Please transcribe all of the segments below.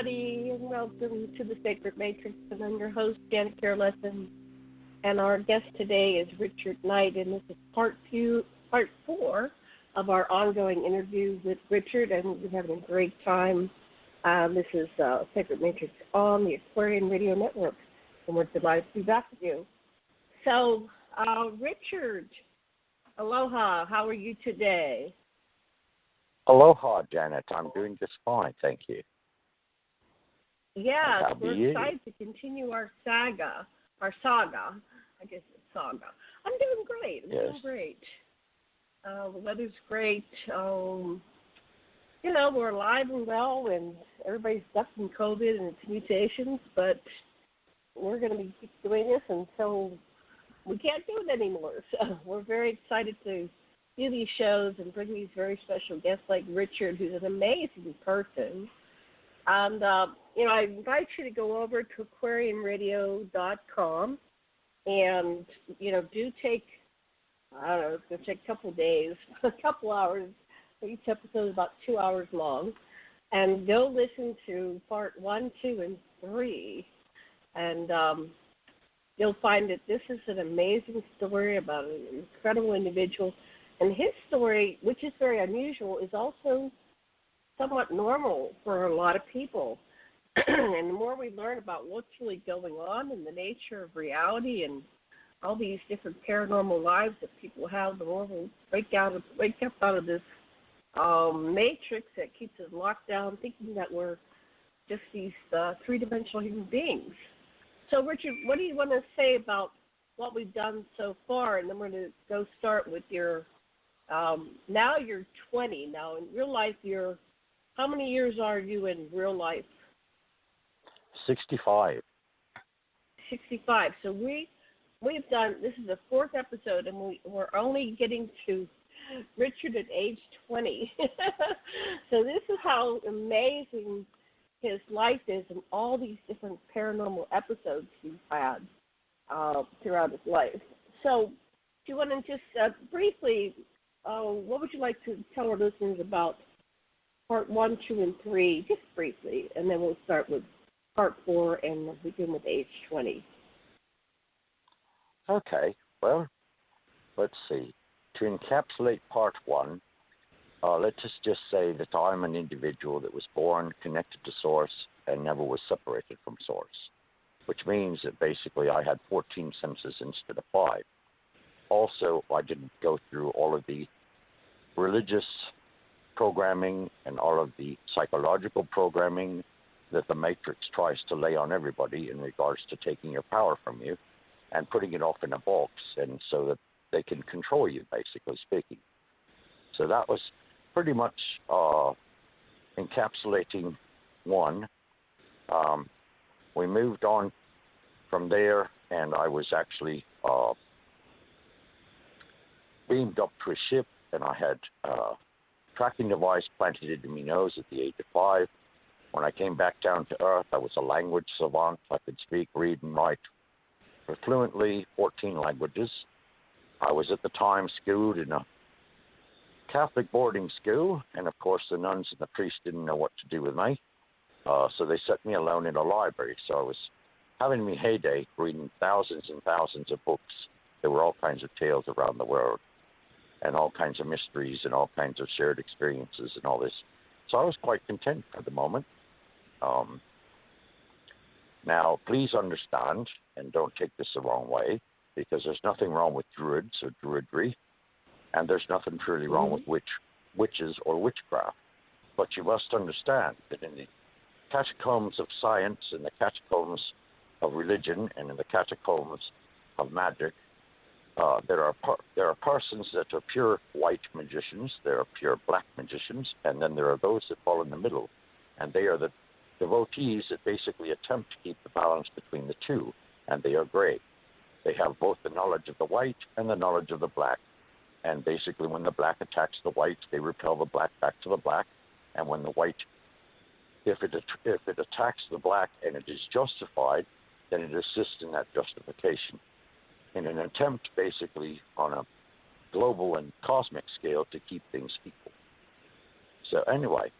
everybody, and welcome to the Sacred Matrix. And I'm your host, Janet Lessin. And our guest today is Richard Knight, and this is part 4 of our ongoing interview with Richard, and we're having a great time. This is Sacred Matrix on the Aquarian Radio Network, and we're delighted to be back with you. So, Richard, aloha, how are you today? Aloha, Janet. I'm doing just fine, thank you. Yeah, we're excited to continue our saga. I guess it's saga. I'm doing great. Doing great. The weather's great. We're alive and well, and everybody's ducking COVID and its mutations, but we're going to keep doing this until we can't do it anymore. So we're very excited to do these shows and bring these very special guests like Richard, who's an amazing person. And, I invite you to go over to aquarianradio.com and, do take, I don't know, it's going to take a couple of days, a couple hours. Each episode is about 2 hours long. And go listen to part 1, 2, and 3. And you'll find that this is an amazing story about an incredible individual. And his story, which is very unusual, is also somewhat normal for a lot of people. And the more we learn about what's really going on and the nature of reality and all these different paranormal lives that people have, the more we wake up out of this matrix that keeps us locked down, thinking that we're just these three-dimensional human beings. So, Richard, what do you want to say about what we've done so far? And then we're going to go start with your, now you're 20. Now, in real life, how many years are you in real life? 65. 65. So we've done, this is the 4th episode, and we're only getting to Richard at age 20. So this is how amazing his life is and all these different paranormal episodes he's had throughout his life. So do you want to just briefly, what would you like to tell our listeners about part 1, 2, and 3, just briefly, and then we'll start with part 4 and we'll begin with age 20. Okay, well, let's see. To encapsulate part 1, let's just say that I'm an individual that was born connected to Source and never was separated from Source, which means that basically I had 14 senses instead of 5. Also, I didn't go through all of the religious programming and all of the psychological programming that the Matrix tries to lay on everybody in regards to taking your power from you and putting it off in a box, and so that they can control you, basically speaking. So that was pretty much encapsulating 1. We moved on from there, and I was actually beamed up to a ship, and I had tracking device planted into my nose at the age of 5. When I came back down to Earth, I was a language savant. I could speak, read, and write fluently 14 languages. I was at the time schooled in a Catholic boarding school, and of course the nuns and the priests didn't know what to do with me, so they set me alone in a library. So I was having my heyday reading thousands and thousands of books. There were all kinds of tales around the world, and all kinds of mysteries and all kinds of shared experiences and all this. So I was quite content for the moment. Now, please understand, and don't take this the wrong way, because there's nothing wrong with druids or druidry, and there's nothing truly wrong with witches or witchcraft. But you must understand that in the catacombs of science, in the catacombs of religion, and in the catacombs of magic, there are persons that are pure white magicians, there are pure black magicians, and then there are those that fall in the middle, and they are the devotees that basically attempt to keep the balance between the two, and they are gray. They have both the knowledge of the white and the knowledge of the black, and basically when the black attacks the white, they repel the black back to the black, and when the white, if it attacks the black and it is justified, then it assists in that justification, in an attempt basically on a global and cosmic scale to keep things equal. So anyway,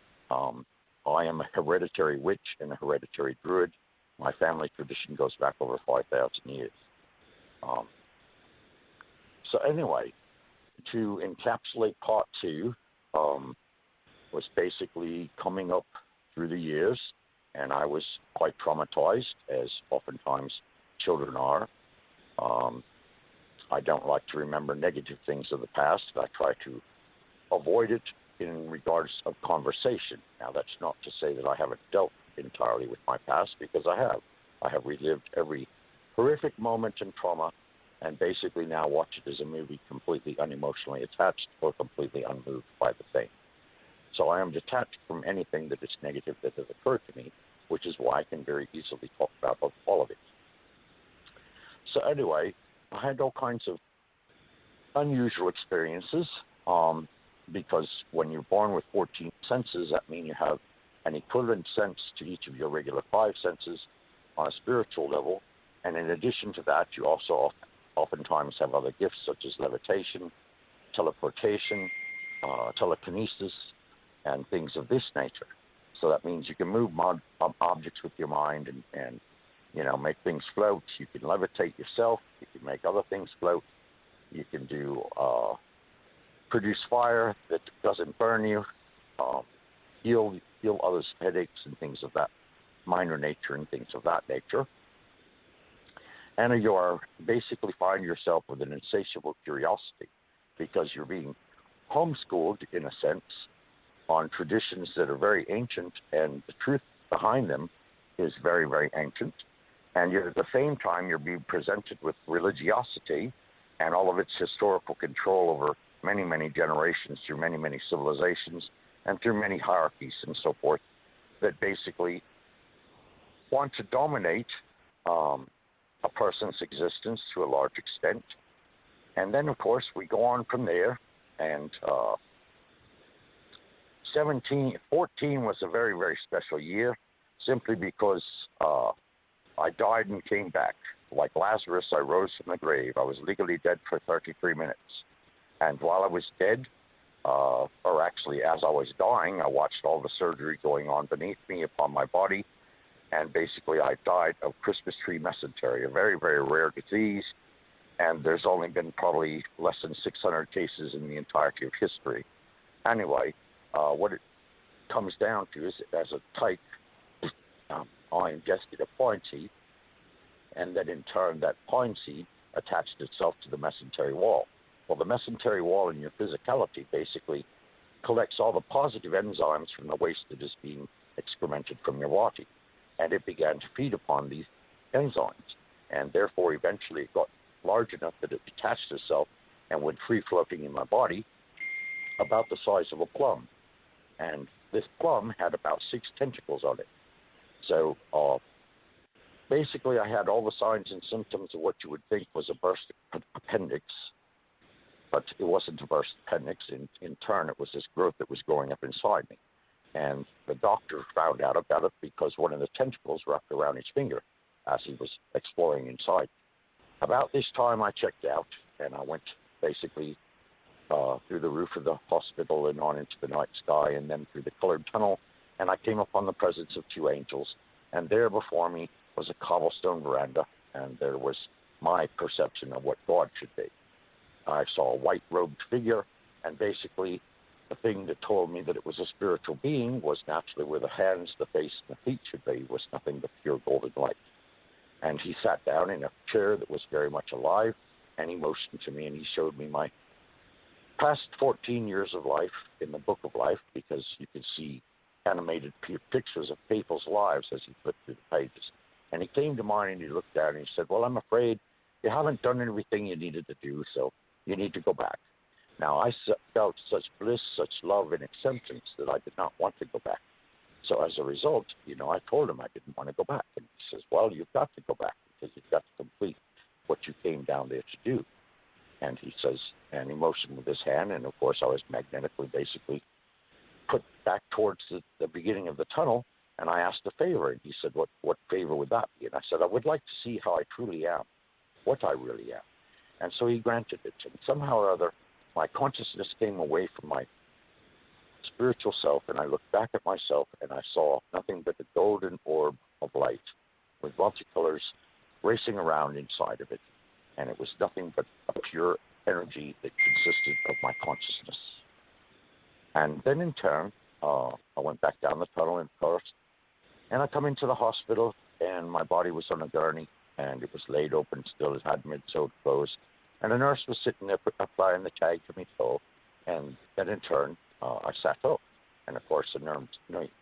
I am a hereditary witch and a hereditary druid. My family tradition goes back over 5,000 years. So anyway, to encapsulate part two, was basically coming up through the years, and I was quite traumatized, as oftentimes children are. I don't like to remember negative things of the past. I try to avoid it in regards of conversation. Now, that's not to say that I haven't dealt entirely with my past, because I have. I have relived every horrific moment and trauma, and basically now watch it as a movie, completely unemotionally attached or completely unmoved by the thing. So I am detached from anything that is negative that has occurred to me, which is why I can very easily talk about all of it. So anyway, I had all kinds of unusual experiences, because when you're born with 14 senses, that means you have an equivalent sense to each of your regular 5 senses on a spiritual level. And in addition to that, you also oftentimes have other gifts such as levitation, teleportation, telekinesis, and things of this nature. So that means you can move objects with your mind and make things float. You can levitate yourself. You can make other things float. You can produce fire that doesn't burn you, heal others' headaches and things of that minor nature and things of that nature. And you are basically find yourself with an insatiable curiosity, because you're being homeschooled, in a sense, on traditions that are very ancient, and the truth behind them is very, very ancient. And yet at the same time, you're being presented with religiosity and all of its historical control over many, many generations, through many, many civilizations, and through many hierarchies and so forth, that basically want to dominate a person's existence to a large extent. And then, of course, we go on from there, and 14 was a very, very special year, simply because I died and came back. Like Lazarus, I rose from the grave. I was legally dead for 33 minutes. And while I was dead, or actually as I was dying, I watched all the surgery going on beneath me upon my body. And basically I died of Christmas tree mesentery, a very, very rare disease. And there's only been probably less than 600 cases in the entirety of history. Anyway, what it comes down to is, as a type, I ingested a pine seed, and then in turn that pine seed attached itself to the mesentery wall. Well, the mesentery wall in your physicality basically collects all the positive enzymes from the waste that is being excremented from your body, and it began to feed upon these enzymes, and therefore eventually it got large enough that it detached itself and went free floating in my body, about the size of a plum. And this plum had about 6 tentacles on it. So basically I had all the signs and symptoms of what you would think was a burst appendix, but it wasn't a burst appendix. In turn, it was this growth that was growing up inside me. And the doctor found out about it because one of the tentacles wrapped around his finger as he was exploring inside. About this time I checked out, and I went basically through the roof of the hospital and on into the night sky, and then through the colored tunnel, and I came upon the presence of 2 angels, and there before me was a cobblestone veranda, and there was my perception of what God should be. I saw a white-robed figure, and basically the thing that told me that it was a spiritual being was naturally where the hands, the face, and the feet should be, was nothing but pure golden light. And he sat down in a chair that was very much alive, and he motioned to me, and he showed me my past 14 years of life in the Book of Life, because you could see animated pictures of people's lives as he flipped through the pages. And he came to mine, and he looked down, and he said, well, I'm afraid you haven't done everything you needed to do, so you need to go back. Now, I felt such bliss, such love and acceptance that I did not want to go back. So as a result, I told him I didn't want to go back. And he says, well, you've got to go back, because you've got to complete what you came down there to do. And he says, and he motioned with his hand, and of course I was magnetically basically put back towards the beginning of the tunnel, and I asked a favor, and he said, what favor would that be? And I said, I would like to see how I truly am, what I really am. And so he granted it, and somehow or other, my consciousness came away from my spiritual self, and I looked back at myself, and I saw nothing but the golden orb of light with multicolors racing around inside of it. And it was nothing but a pure energy that consisted of my consciousness. And then in turn, I went back down the tunnel, of course, and I come into the hospital, and my body was on a gurney, and it was laid open still. It hadn't been sewed closed. And a nurse was sitting there applying the tag to me toe. And then in turn, I sat up. And of course, the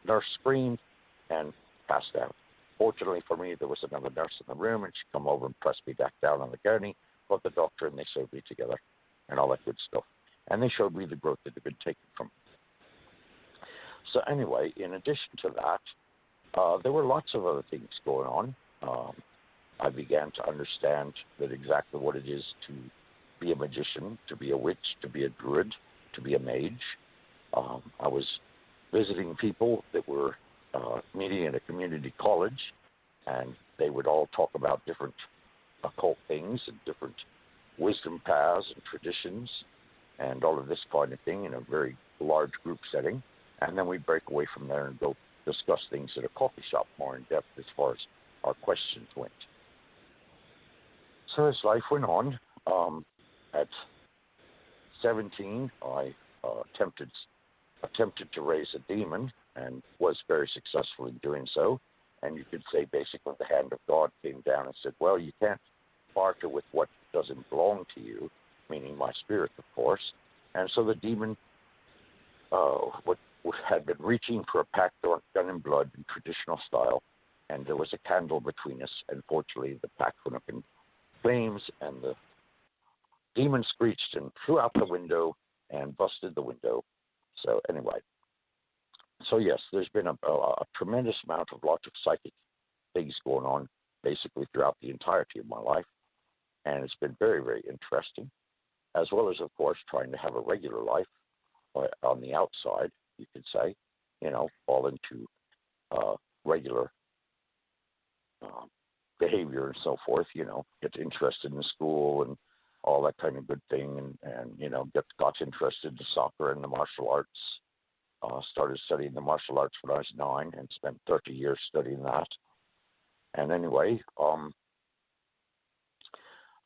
nurse screamed and passed out. Fortunately for me, there was another nurse in the room, and she come over and pressed me back down on the gurney, got the doctor, and they sewed me together and all that good stuff. And they showed me the growth that had been taken from me. So anyway, in addition to that, there were lots of other things going on. I began to understand that exactly what it is to be a magician, to be a witch, to be a druid, to be a mage. I was visiting people that were meeting at a community college, and they would all talk about different occult things and different wisdom paths and traditions and all of this kind of thing in a very large group setting. And then we'd break away from there and go discuss things at a coffee shop more in depth as far as our questions went. So as life went on, at 17, I attempted to raise a demon and was very successful in doing so. And you could say basically the hand of God came down and said, well, you can't barter with what doesn't belong to you, meaning my spirit, of course. And so the demon had been reaching for a pack done in blood in traditional style, and there was a candle between us, and fortunately the pack went up in flames, and the demon screeched and flew out the window and busted the window. So anyway, so yes, there's been a tremendous amount of lots of psychic things going on basically throughout the entirety of my life, and it's been very, very interesting, as well as, of course, trying to have a regular life on the outside, you could say, fall into regular behavior and so forth, get interested in school and all that kind of good thing, and got interested in soccer and the martial arts. Started studying the martial arts when I was 9 and spent 30 years studying that. And anyway,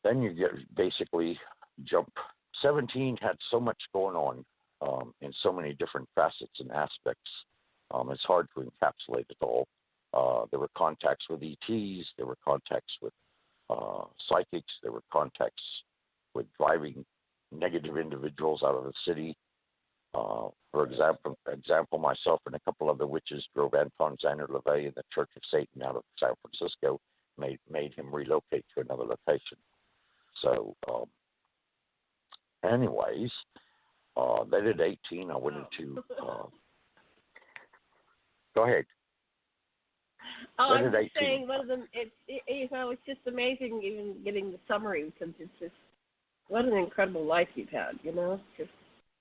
then you basically jump. 17 had so much going on in so many different facets and aspects. It's hard to encapsulate it all. There were contacts with ETs, there were contacts with psychics, there were contacts with driving negative individuals out of the city. For example, myself and a couple other witches drove Anton Xander LaVey and the Church of Satan out of San Francisco, made him relocate to another location. So, anyways, then at 18, I went into. Go ahead. Oh, I'm just saying, one of them. It's just amazing, even getting the summary, because it's just what an incredible life you've had.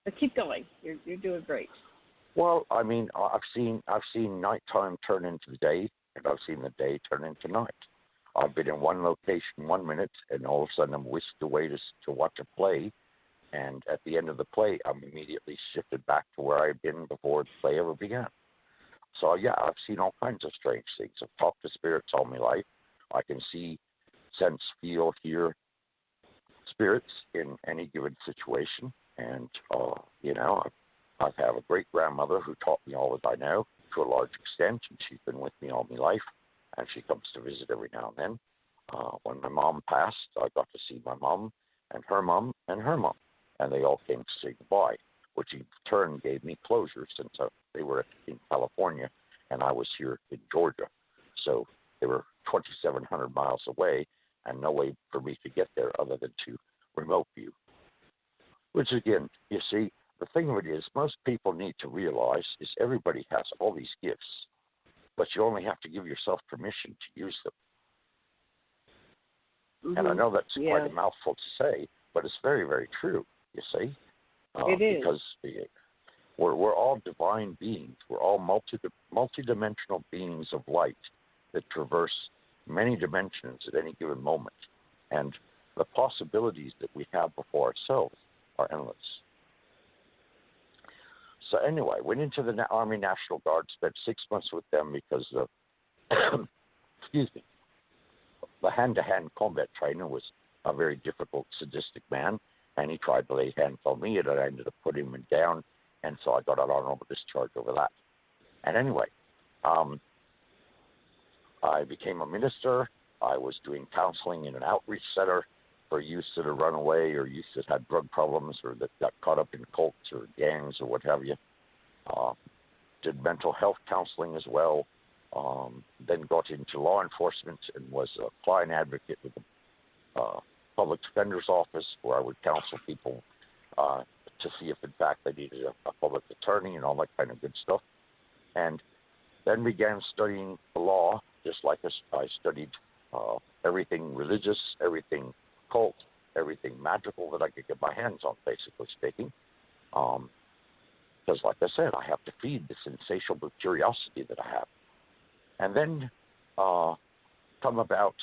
But keep going. You're doing great. Well, I mean, I've seen nighttime turn into day, and I've seen the day turn into night. I've been in one location 1 minute, and all of a sudden I'm whisked away to watch a play, and at the end of the play, I'm immediately shifted back to where I'd been before the play ever began. So yeah, I've seen all kinds of strange things. I've talked to spirits all my life. I can see, sense, feel, hear spirits in any given situation. And, I have a great-grandmother who taught me all that I know to a large extent, and she's been with me all my life, and she comes to visit every now and then. When my mom passed, I got to see my mom and her mom, and they all came to say goodbye, which in turn gave me closure since they were in California and I was here in Georgia. So they were 2,700 miles away, and no way for me to get there other than to remote view. Which again, you see, the thing of it is, most people need to realize is everybody has all these gifts, but you only have to give yourself permission to use them. Mm-hmm. And I know that's quite a mouthful to say, but it's very, very true, you see. It is. Because we're all divine beings. We're all multidimensional beings of light that traverse many dimensions at any given moment. And the possibilities that we have before ourselves are endless. So anyway, went into the Army National Guard, spent 6 months with them because the, excuse me, the hand-to-hand combat trainer was a very difficult, sadistic man, and he tried to lay hands on me, and I ended up putting him down, and so I got an honorable discharge over that. And anyway, I became a minister. I was doing counseling in an outreach center for youths that had run away or youths that had drug problems or that got caught up in cults or gangs or what have you. Did mental health counseling as well. Then got into law enforcement and was a client advocate with the public defender's office, where I would counsel people to see if, in fact, they needed a public attorney and all that kind of good stuff. And then began studying the law, just like I studied everything religious, everything occult, everything magical that I could get my hands on, basically speaking. Because, like I said, I have to feed this insatiable curiosity that I have. And then, come about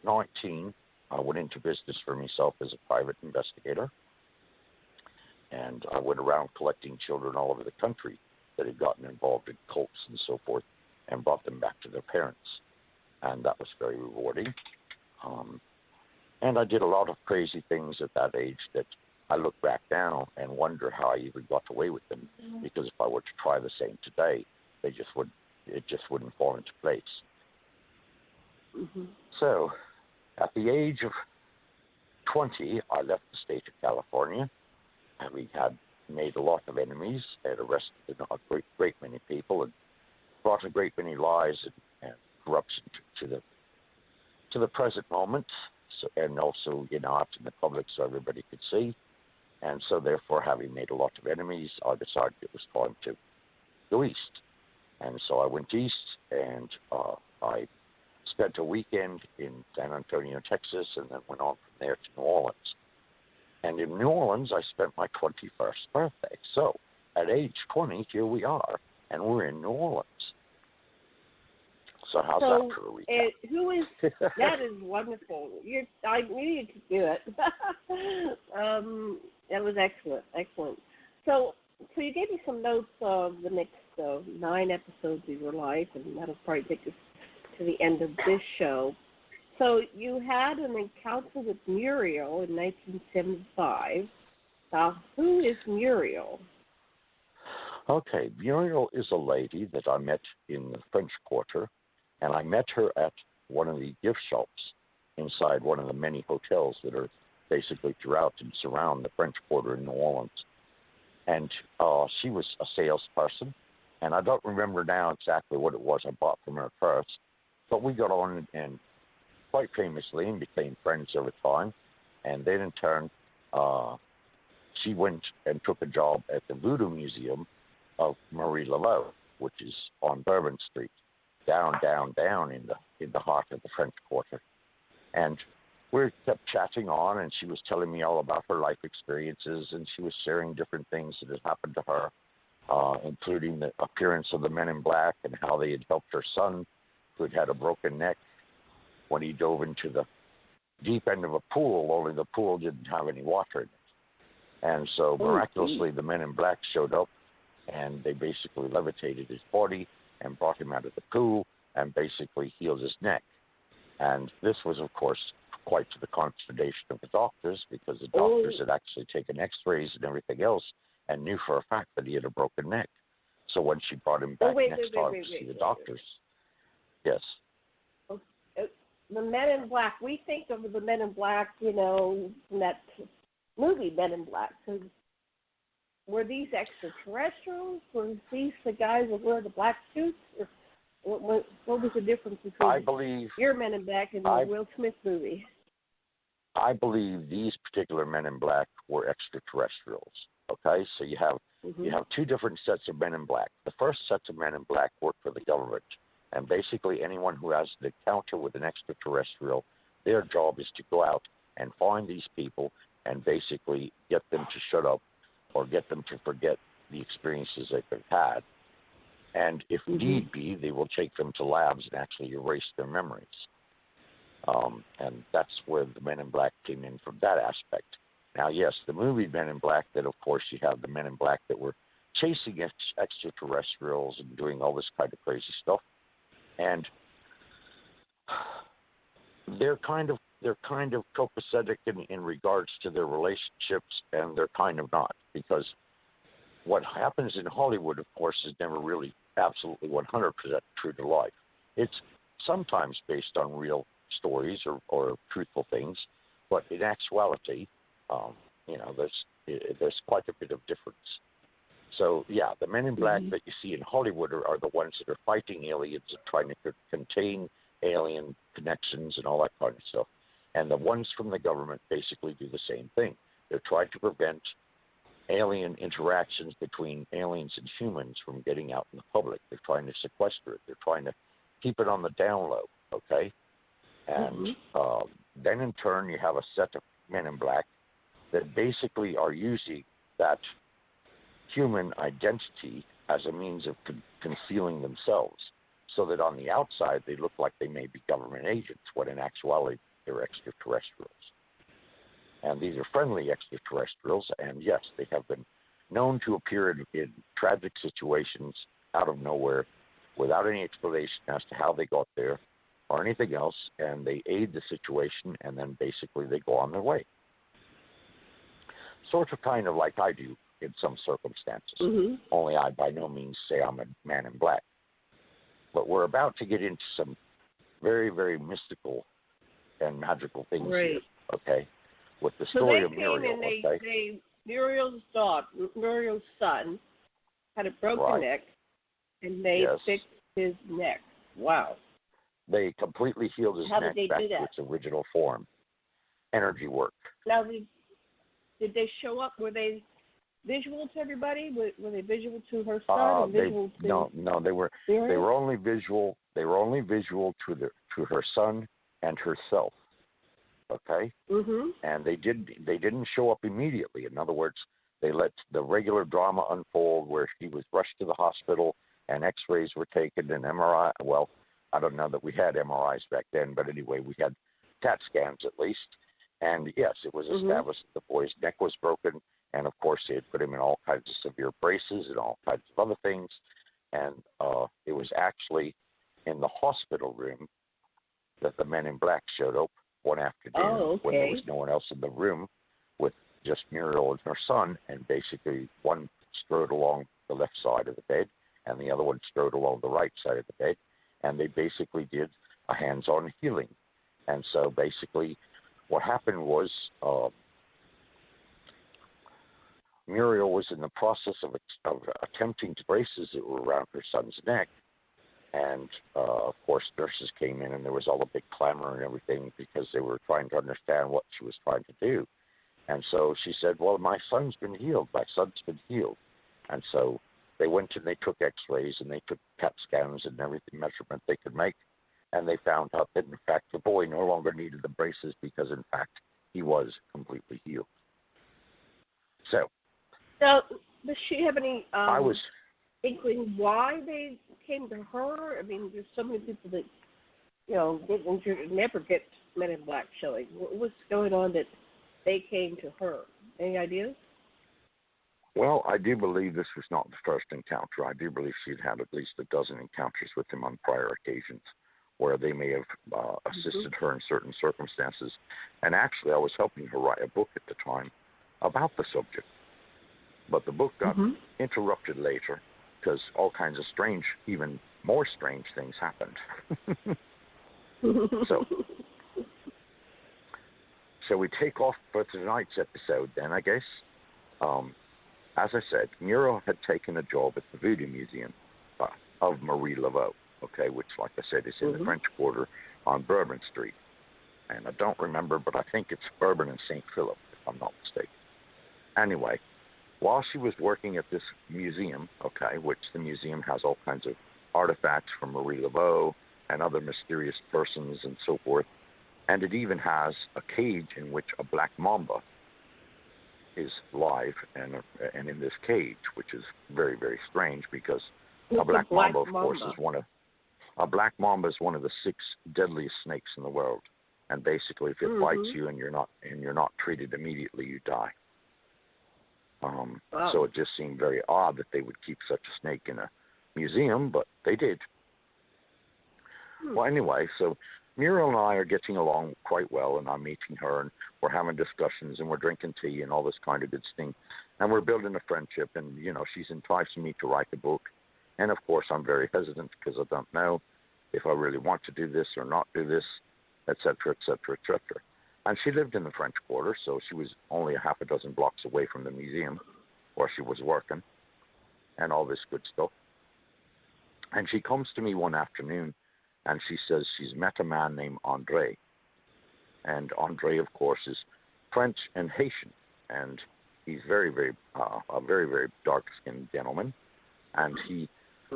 19, I went into business for myself as a private investigator. And I went around collecting children all over the country that had gotten involved in cults and so forth and brought them back to their parents. And that was very rewarding. And I did a lot of crazy things at that age that I look back now and wonder how I even got away with them. Because if I were to try the same today, it just wouldn't fall into place. Mm-hmm. So, at the age of 20, I left the state of California, and we had made a lot of enemies and arrested a great many people and brought a great many lies and corruption to the present moment, so, and also, out in the public so everybody could see. And so, therefore, having made a lot of enemies, I decided it was time to go east. And so I went east, and I spent a weekend in San Antonio, Texas, and then went on from there to New Orleans. And in New Orleans, I spent my 21st birthday. So, at age 20, here we are, and we're in New Orleans. So how's that for a weekend? That is wonderful. I knew you could do it. That was excellent. So you gave me some notes of the next 9 episodes of your life, and that'll probably take us to the end of this show. So you had an encounter with Muriel in 1975. Who is Muriel? Okay, Muriel is a lady that I met in the French Quarter, and I met her at one of the gift shops inside one of the many hotels that are basically throughout and surround the French Quarter in New Orleans. And she was a salesperson, and I don't remember now exactly what it was I bought from her first, but we got on and quite famously and became friends over time. And then in turn, she went and took a job at the Voodoo Museum of Muriel, which is on Bourbon Street, down in the heart of the French Quarter. And we kept chatting on, and she was telling me all about her life experiences, and she was sharing different things that had happened to her, including the appearance of the men in black and how they had helped her son, who had a broken neck, when he dove into the deep end of a pool, only the pool didn't have any water in it. And so miraculously, the men in black showed up, and they basically levitated his body and brought him out of the pool and basically healed his neck. And this was, of course, quite to the consternation of the doctors, because the doctors had actually taken x-rays and everything else and knew for a fact that he had a broken next. So when she brought him back next time to see the doctors. Yes. The Men in Black, we think of the Men in Black, from that movie Men in Black. So were these extraterrestrials? Were these the guys that wear the black suits? Or what was the difference between your Men in Black and the Will Smith movie? I believe these particular Men in Black were extraterrestrials. Okay, so you have 2 different sets of Men in Black. The first set of Men in Black work for the government, and basically anyone who has an encounter with an extraterrestrial, their job is to go out and find these people and basically get them to shut up or get them to forget the experiences that they've had. And if need be, they will take them to labs and actually erase their memories. And that's where the Men in Black came in from that aspect. Now, yes, the movie Men in Black, that of course you have the Men in Black that were chasing extraterrestrials and doing all this kind of crazy stuff. And they're kind of copacetic in regards to their relationships, and they're kind of not, because what happens in Hollywood, of course, is never really absolutely 100% true to life. It's sometimes based on real stories or truthful things, but in actuality, there's quite a bit of difference. So, yeah, the men in black that you see in Hollywood are the ones that are fighting aliens and trying to contain alien connections and all that kind of stuff. And the ones from the government basically do the same thing. They're trying to prevent alien interactions between aliens and humans from getting out in the public. They're trying to sequester it. They're trying to keep it on the down low, okay? And then in turn, you have a set of men in black that basically are using that human identity as a means of concealing themselves, so that on the outside they look like they may be government agents, when in actuality they're extraterrestrials. And these are friendly extraterrestrials, and yes, they have been known to appear in tragic situations out of nowhere without any explanation as to how they got there or anything else, and they aid the situation, and then basically they go on their way. Sort of kind of like I do in some circumstances, only I by no means say I'm a man in black. But we're about to get into some very, very mystical and magical things here, okay? With the story of Muriel, Muriel's son had a broken neck, and they fixed his neck. Wow. They completely healed his neck back to its original form. Energy work. Now, did they show up? Were they visual to everybody? Were they visual to her son? No, they were only visual. They were only visual to her son and herself. Okay. And they didn't show up immediately. In other words, they let the regular drama unfold, where she was rushed to the hospital and X-rays were taken and MRI. Well, I don't know that we had MRIs back then, but anyway, we had CAT scans at least. And yes, it was established that the boy's neck was broken. And, of course, they had put him in all kinds of severe braces and all kinds of other things. And it was actually in the hospital room that the men in black showed up one afternoon when there was no one else in the room, with just Muriel and her son. And basically one strode along the left side of the bed and the other one strode along the right side of the bed. And they basically did a hands-on healing. And so basically what happened was Muriel was in the process of attempting to braces that were around her son's neck. And, of course, nurses came in, and there was all a big clamor and everything because they were trying to understand what she was trying to do. And so she said, well, my son's been healed. My son's been healed. And so they went and they took X-rays and they took CAT scans and everything measurement they could make. And they found out that, in fact, the boy no longer needed the braces because, in fact, he was completely healed. So does she have any inkling why they came to her? I mean, there's so many people that, get injured and never get Men in Black showing. What's going on that they came to her? Any ideas? Well, I do believe this was not the first encounter. I do believe she'd had at least a dozen encounters with him on prior occasions, where they may have assisted her in certain circumstances. And actually, I was helping her write a book at the time about the subject. But the book got interrupted later because all kinds of strange, even more strange things happened. So, shall we take off for tonight's episode then, I guess? As I said, Muriel had taken a job at the Voodoo Museum of Marie Laveau, okay, which, like I said, is in the French Quarter on Bourbon Street. And I don't remember, but I think it's Bourbon and St. Philip, if I'm not mistaken. Anyway, while she was working at this museum, okay, which the museum has all kinds of artifacts from Marie Laveau and other mysterious persons and so forth, and it even has a cage in which a black mamba is live and in this cage, which is very, very strange because a black mamba, of course, is one of the 6 deadliest snakes in the world. And basically, if it bites you and you're not treated immediately, you die. Wow. So it just seemed very odd that they would keep such a snake in a museum, but they did. Well, anyway, so Muriel and I are getting along quite well, and I'm meeting her, and we're having discussions, and we're drinking tea and all this kind of good thing. And we're building a friendship, and, she's enticing me to write the book. And, of course, I'm very hesitant because I don't know if I really want to do this or not do this, et cetera, et cetera, et cetera. And she lived in the French Quarter, so she was only a half a dozen blocks away from the museum where she was working and all this good stuff. And she comes to me one afternoon, and she says she's met a man named André. And André, of course, is French and Haitian, and he's a very, very dark-skinned gentleman. And he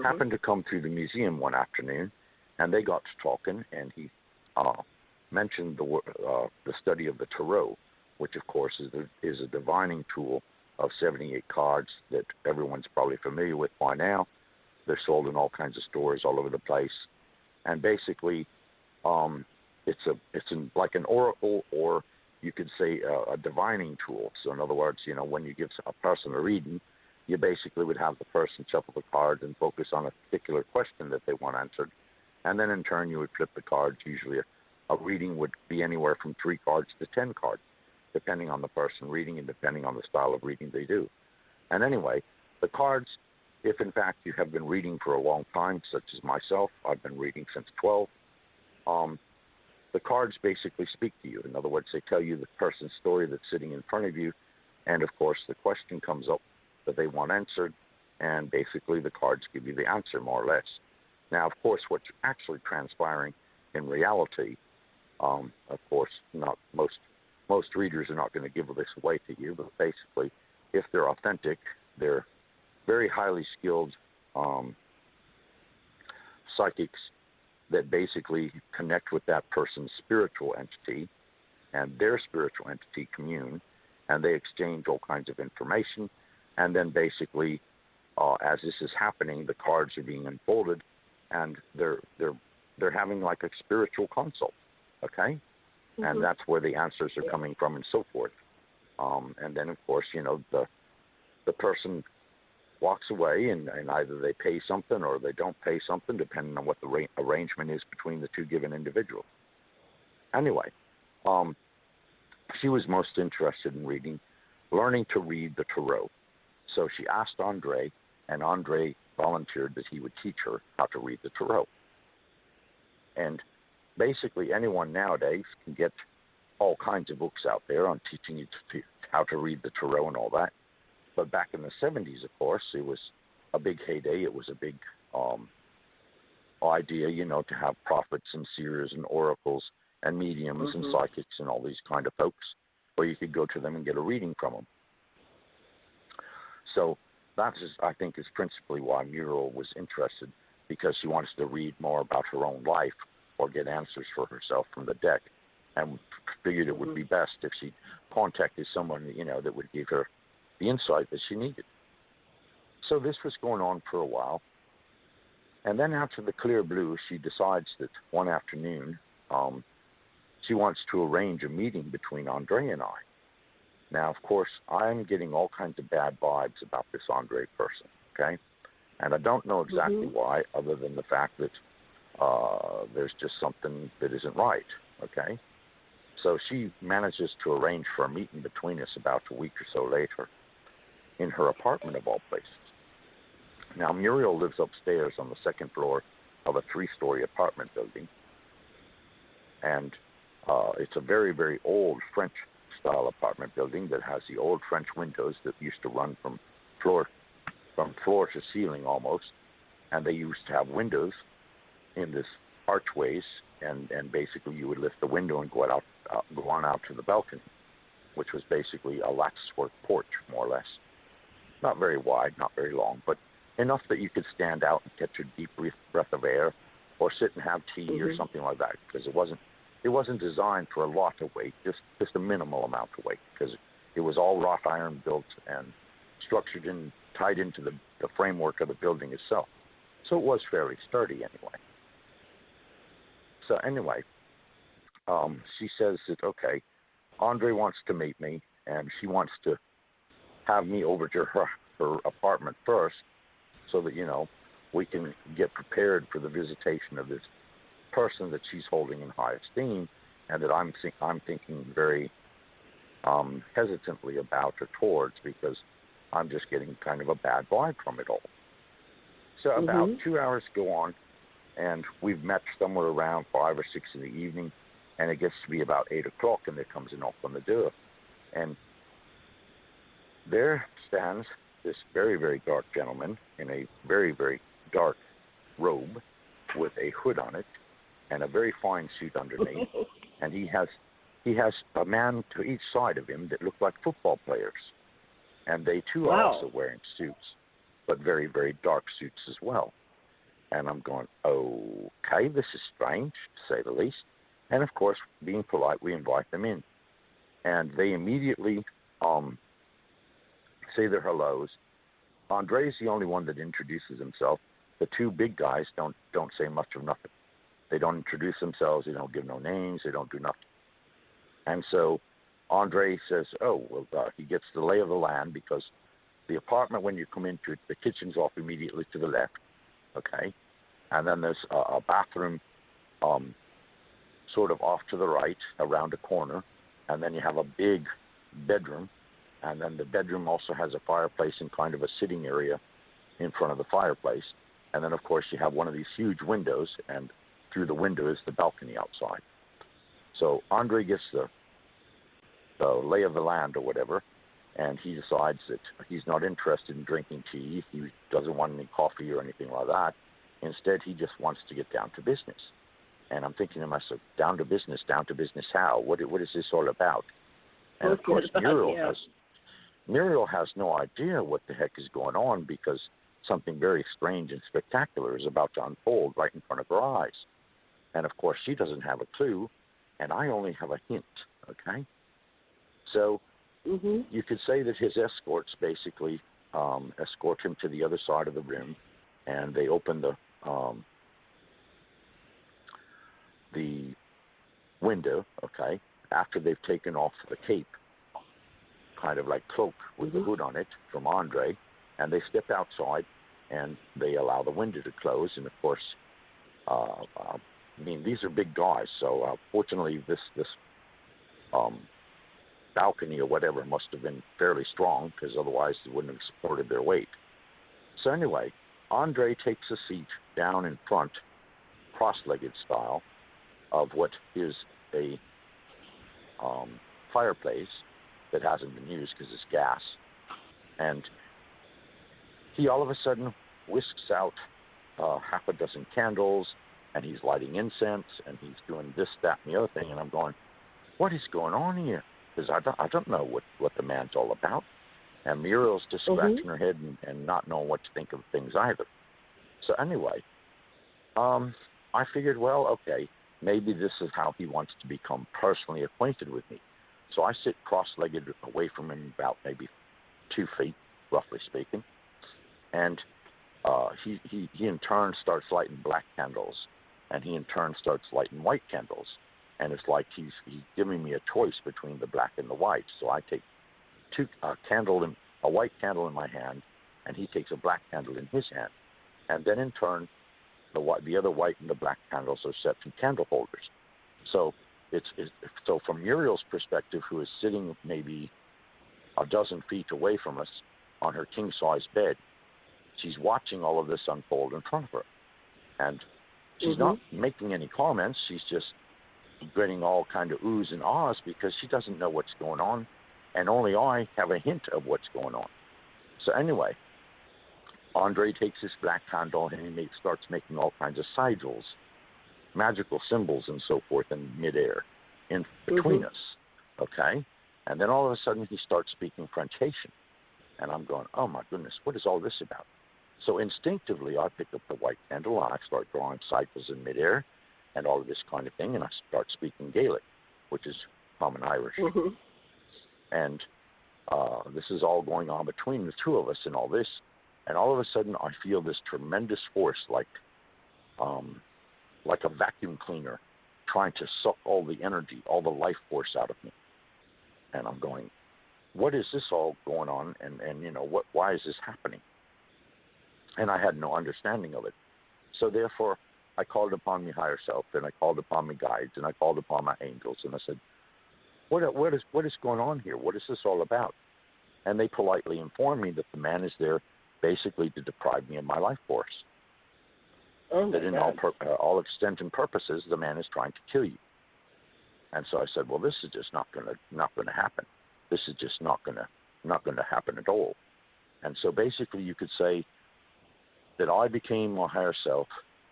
happened to come through the museum one afternoon, and they got to talking, and he mentioned the study of the tarot, which, of course, is a divining tool of 78 cards that everyone's probably familiar with by now. They're sold in all kinds of stores all over the place. And basically, it's like an oracle, or you could say a divining tool. So in other words, when you give a person a reading, you basically would have the person shuffle the cards and focus on a particular question that they want answered. And then in turn, you would flip the cards. Usually a reading would be anywhere from 3 cards to 10 cards, depending on the person reading and depending on the style of reading they do. And anyway, the cards, if in fact you have been reading for a long time, such as myself, I've been reading since 12, the cards basically speak to you. In other words, they tell you the person's story that's sitting in front of you, and of course the question comes up that they want answered, and basically the cards give you the answer, more or less. Now, of course, what's actually transpiring in reality, of course, not most readers are not going to give this away to you, but basically, if they're authentic, they're very highly skilled psychics that basically connect with that person's spiritual entity, and their spiritual entity commune, and they exchange all kinds of information. And then basically, as this is happening, the cards are being unfolded, and they're having like a spiritual consult, okay? And that's where the answers are coming from, and so forth. And then, of course, the person walks away, and either they pay something or they don't pay something, depending on what the arrangement is between the two given individuals. Anyway, she was most interested in learning to read the tarot. So she asked André, and André volunteered that he would teach her how to read the tarot. And basically anyone nowadays can get all kinds of books out there on teaching you how to read the tarot and all that. But back in the 70s, of course, it was a big heyday. It was a big idea, to have prophets and seers and oracles and mediums and psychics and all these kind of folks, where you could go to them and get a reading from them. So that is, I think, is principally why Muriel was interested, because she wants to read more about her own life or get answers for herself from the deck, and figured it would be best if she contacted someone, that would give her the insight that she needed. So this was going on for a while. And then out of the clear blue, she decides that one afternoon she wants to arrange a meeting between André and I. Now, of course, I'm getting all kinds of bad vibes about this André person, okay? And I don't know exactly why, other than the fact that there's just something that isn't right, okay? So she manages to arrange for a meeting between us about a week or so later in her apartment, of all places. Now, Muriel lives upstairs on the second floor of a 3-story apartment building, and it's a very, very old French-style apartment building that has the old French windows that used to run from floor to ceiling almost, and they used to have windows in this archways, and basically you would lift the window and go on out to the balcony, which was basically a latticework porch, more or less. Not very wide, not very long, but enough that you could stand out and catch a deep breath of air, or sit and have tea or something like that, because it wasn't designed for a lot of weight, just a minimal amount of weight, because it was all wrought iron built and structured and tied into the framework of the building itself. So it was fairly sturdy anyway. So anyway, she says that, okay, André wants to meet me, and she wants to have me over to her apartment first so that, we can get prepared for the visitation of this person that she's holding in high esteem and that I'm thinking very hesitantly about or towards, because I'm just getting kind of a bad vibe from it all. So about 2 hours go on, and we've met somewhere around 5 or 6 in the evening, and it gets to be about 8 o'clock, and there comes a knock on the door. And there stands this very, very dark gentleman in a very, very dark robe with a hood on it and a very fine suit underneath. And he has a man to each side of him that look like football players. And they, too, are also wearing suits, but very, very dark suits as well. And I'm going, okay, this is strange, to say the least. And, of course, being polite, we invite them in. And they immediately say their hellos. Andre's the only one that introduces himself. The two big guys don't say much of nothing. They don't introduce themselves. They don't give no names. They don't do nothing. And so Andre says, he gets the lay of the land, because the apartment, when you come into it, the kitchen's off immediately to the left, okay? And then there's a bathroom sort of off to the right around a corner, and then you have a big bedroom, and then the bedroom also has a fireplace and kind of a sitting area in front of the fireplace. And then, of course, you have one of these huge windows, and through the window is the balcony outside. So Andre gets the lay of the land or whatever, and he decides that he's not interested in drinking tea. He doesn't want any coffee or anything like that. Instead, he just wants to get down to business. And I'm thinking to myself, down to business how? What is this all about? And, of course, Muriel has no idea what the heck is going on, because something very strange and spectacular is about to unfold right in front of her eyes. And, of course, she doesn't have a clue, and I only have a hint, okay? So you could say that his escorts basically escort him to the other side of the room, and they open the window, okay, after they've taken off the cape, kind of like cloak with the hood on it from Andre, and they step outside, and they allow the window to close. And, of course, these are big guys, so fortunately this balcony or whatever must have been fairly strong, because otherwise they wouldn't have supported their weight. So anyway, Andre takes a seat down in front, cross-legged style, of what is a fireplace that hasn't been used because it's gas. And he all of a sudden whisks out half a dozen candles, and he's lighting incense, and he's doing this, that, and the other thing. And I'm going, what is going on here? Because I don't know what the man's all about. And Muriel's just scratching her head and not knowing what to think of things either. So anyway, I figured, well, okay, maybe this is how he wants to become personally acquainted with me. So I sit cross-legged away from him about maybe 2 feet, roughly speaking. And he in turn starts lighting black candles, and he in turn starts lighting white candles. And it's like he's giving me a choice between the black and the white. So I take a white candle in my hand, and he takes a black candle in his hand. And then in turn, the other white and the black candles are set in candle holders. So so from Muriel's perspective, who is sitting maybe a dozen feet away from us on her king-size bed, she's watching all of this unfold in front of her. And she's not making any comments. She's just getting all kind of oohs and ahs, because she doesn't know what's going on, and only I have a hint of what's going on. So anyway, Andre takes this black candle, and he starts making all kinds of sigils, magical symbols and so forth in midair in between us, okay? And then all of a sudden he starts speaking Frenchation, and I'm going, oh my goodness, what is all this about? So instinctively I pick up the white candle, and I start drawing cycles in midair and all of this kind of thing, and I start speaking Gaelic, which is common Irish. And this is all going on between the two of us and all this, and all of a sudden I feel this tremendous force, like a vacuum cleaner trying to suck all the energy, all the life force out of me. And I'm going, what is this all going on? And why is this happening? And I had no understanding of it. So therefore, I called upon my higher self, and I called upon my guides, and I called upon my angels, and I said, what is going on here? What is this all about? And they politely informed me that the man is there basically to deprive me of my life force. Oh, that in all extent and purposes, the man is trying to kill you. And so I said, well, this is just not going to happen. This is just not going to happen at all. And so basically, you could say that I became my higher self,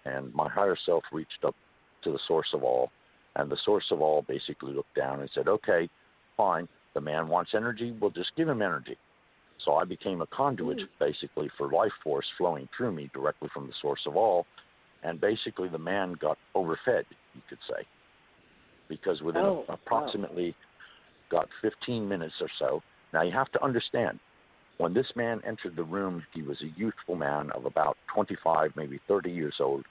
and my higher self reached up to the source of all, and the source of all basically looked down and said, okay, fine, the man wants energy, we'll just give him energy. So I became a conduit, basically, for life force flowing through me directly from the source of all, and basically the man got overfed, you could say, because within approximately got 15 minutes or so. Now, you have to understand, when this man entered the room, he was a youthful man of about 25, maybe 30 years old,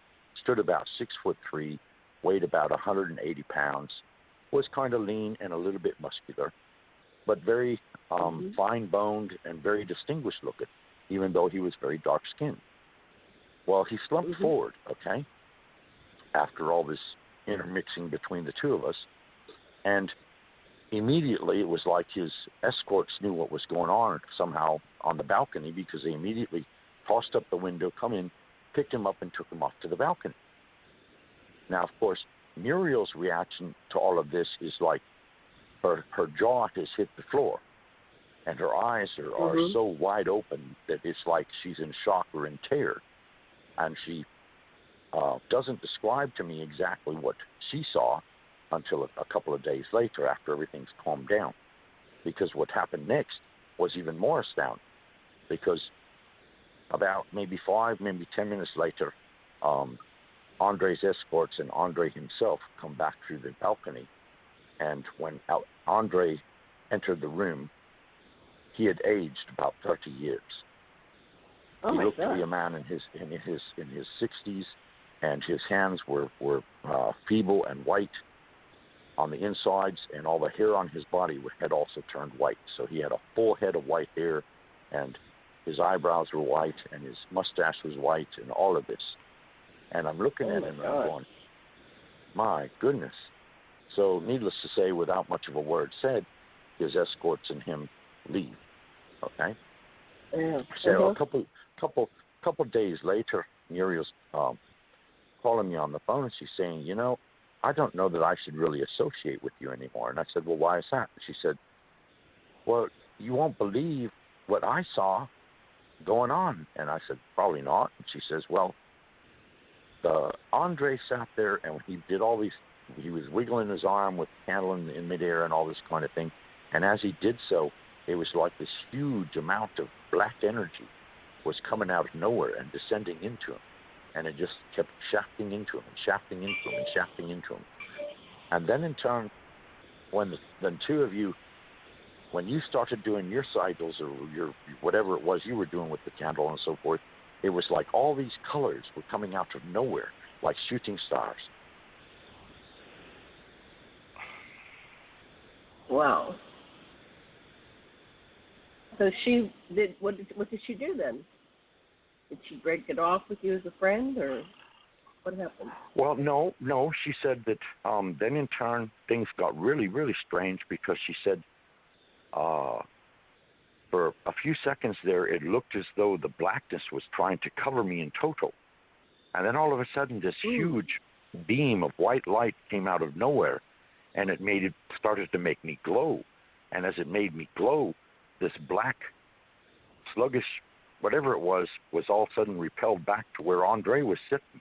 stood about 6'3", weighed about 180 pounds, was kind of lean and a little bit muscular, but very fine-boned and very distinguished looking, even though he was very dark-skinned. Well, he slumped forward, okay, after all this intermixing between the two of us, and immediately it was like his escorts knew what was going on somehow on the balcony, because they immediately tossed up the window, come in, picked him up, and took him off to the balcony. Now, of course, Muriel's reaction to all of this is like her jaw has hit the floor, and her eyes are so wide open that it's like she's in shock or in terror. And she doesn't describe to me exactly what she saw until a couple of days later, after everything's calmed down. Because what happened next was even more astounding. Because about maybe 5, maybe 10 minutes later, Andre's escorts and Andre himself come back through the balcony. And when Andre entered the room, he had aged about 30 years. He looked to be a man in his 60s, and his hands were feeble and white on the insides, and all the hair on his body had also turned white. So he had a full head of white hair, and his eyebrows were white, and his mustache was white, and all of this. And I'm looking at him and I'm going, my goodness. So needless to say, without much of a word said, his escorts and him leave. Okay? Yeah. So a couple days later, Muriel's calling me on the phone, and she's saying, I don't know that I should really associate with you anymore. And I said, well, why is that? And she said, well, you won't believe what I saw going on. And I said, probably not. And she says, well, Andre sat there, and he did all these, he was wiggling his arm with the candle in midair and all this kind of thing. And as he did so, it was like this huge amount of black energy was coming out of nowhere and descending into him. And it just kept shafting into him and shafting into him and shafting into him. And then in turn, when the two of you, when you started doing your cycles or your whatever it was you were doing with the candle and so forth, it was like all these colors were coming out of nowhere, like shooting stars. Wow. So she did. What did she do then? Did she break it off with you as a friend, or what happened? Well, no. She said that then in turn things got really, really strange, because she said for a few seconds there it looked as though the blackness was trying to cover me in total. And then all of a sudden this huge beam of white light came out of nowhere, and it started to make me glow. And as it made me glow, this black, sluggish, whatever it was all of a sudden repelled back to where Andre was sitting.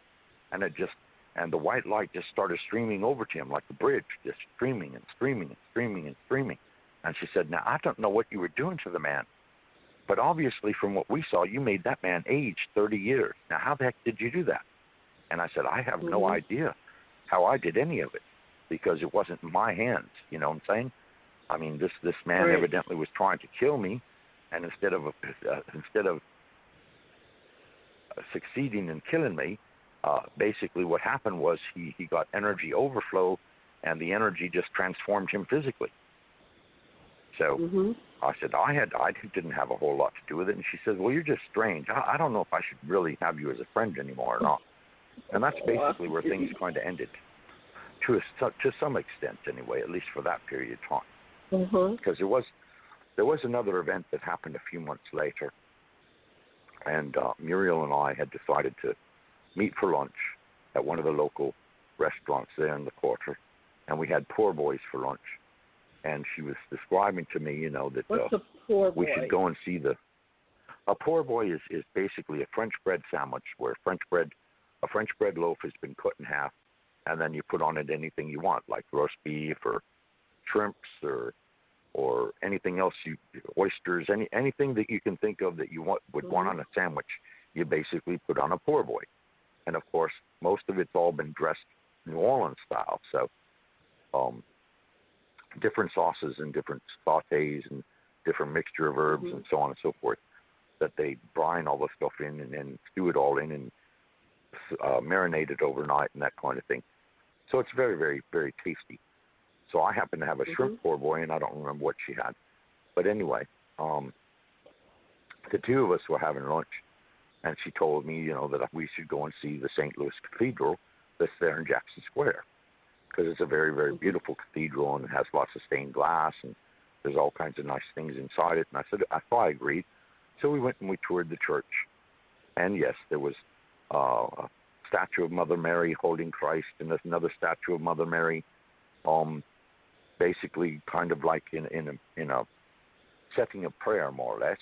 And the white light just started streaming over to him like a bridge, just streaming and streaming and streaming and streaming. And she said, now, I don't know what you were doing to the man, but obviously from what we saw, you made that man age 30 years. Now, how the heck did you do that? And I said, I have no idea how I did any of it, because it wasn't in my hands. You know what I'm saying? I mean, this man evidently was trying to kill me, and instead of succeeding in killing me, basically what happened was he got energy overflow, and the energy just transformed him physically. So I said, I didn't have a whole lot to do with it. And she said, well, you're just strange. I don't know if I should really have you as a friend anymore or not. And that's basically where things kind of ended, to some extent anyway, at least for that period of time. Because there was another event that happened a few months later, and Muriel and I had decided to meet for lunch at one of the local restaurants there in the quarter, and we had poor boys for lunch. And she was describing to me, that What's a poor boy? we should go and see a poor boy is basically a French bread sandwich where a French bread loaf has been cut in half, and then you put on it anything you want, like roast beef or shrimps or anything else, oysters, anything that you can think of that you would want on a sandwich, you basically put on a poor boy. And of course, most of it's all been dressed New Orleans style, so different sauces and different sautés and different mixture of herbs and so on and so forth that they brine all the stuff in and then stew it all in and marinate it overnight and that kind of thing. So it's very, very, very tasty. So I happen to have a shrimp poor boy, and I don't remember what she had. But anyway, the two of us were having lunch, and she told me, that we should go and see the St. Louis Cathedral that's there in Jackson Square, because it's a very, very beautiful cathedral, and it has lots of stained glass, and there's all kinds of nice things inside it. And I thought I agreed. So we went and we toured the church. And yes, there was a statue of Mother Mary holding Christ, and there's another statue of Mother Mary, basically kind of like in a setting of prayer, more or less.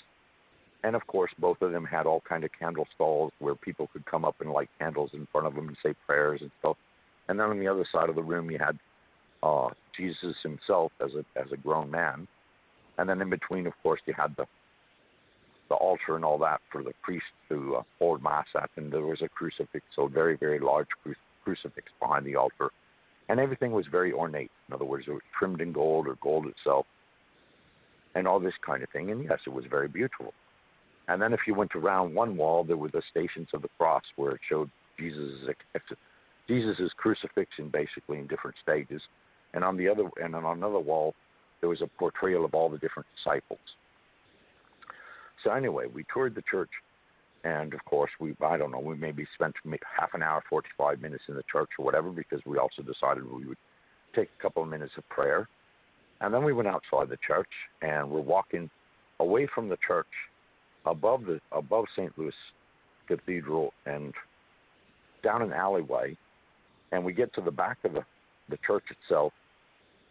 And of course, both of them had all kind of candle stalls where people could come up and light candles in front of them and say prayers and stuff. And then on the other side of the room, you had Jesus himself as a grown man. And then in between, of course, you had the altar and all that for the priest to hold mass at. And there was a crucifix, so a very, very large crucifix behind the altar. And everything was very ornate. In other words, it was trimmed in gold or gold itself and all this kind of thing. And yes, it was very beautiful. And then if you went around one wall, there were the Stations of the Cross where it showed Jesus' crucifixion basically in different stages. And on another wall, there was a portrayal of all the different disciples. So anyway, we toured the church, and of course, we maybe spent half an hour, 45 minutes in the church or whatever, because we also decided we would take a couple of minutes of prayer. And then we went outside the church, and we're walking away from the church above St. Louis Cathedral and down an alleyway, and we get to the back of the church itself,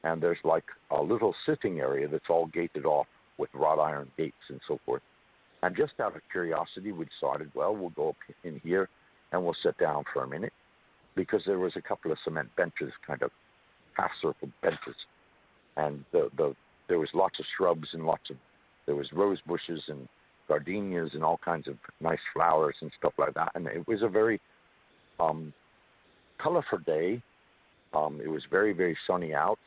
and there's like a little sitting area that's all gated off with wrought iron gates and so forth. And just out of curiosity, we decided, well, we'll go up in here and we'll sit down for a minute, because there was a couple of cement benches, kind of half-circle benches, and there was lots of shrubs and there was rose bushes and gardenias and all kinds of nice flowers and stuff like that. And it was a very colorful day. It was very, very sunny out.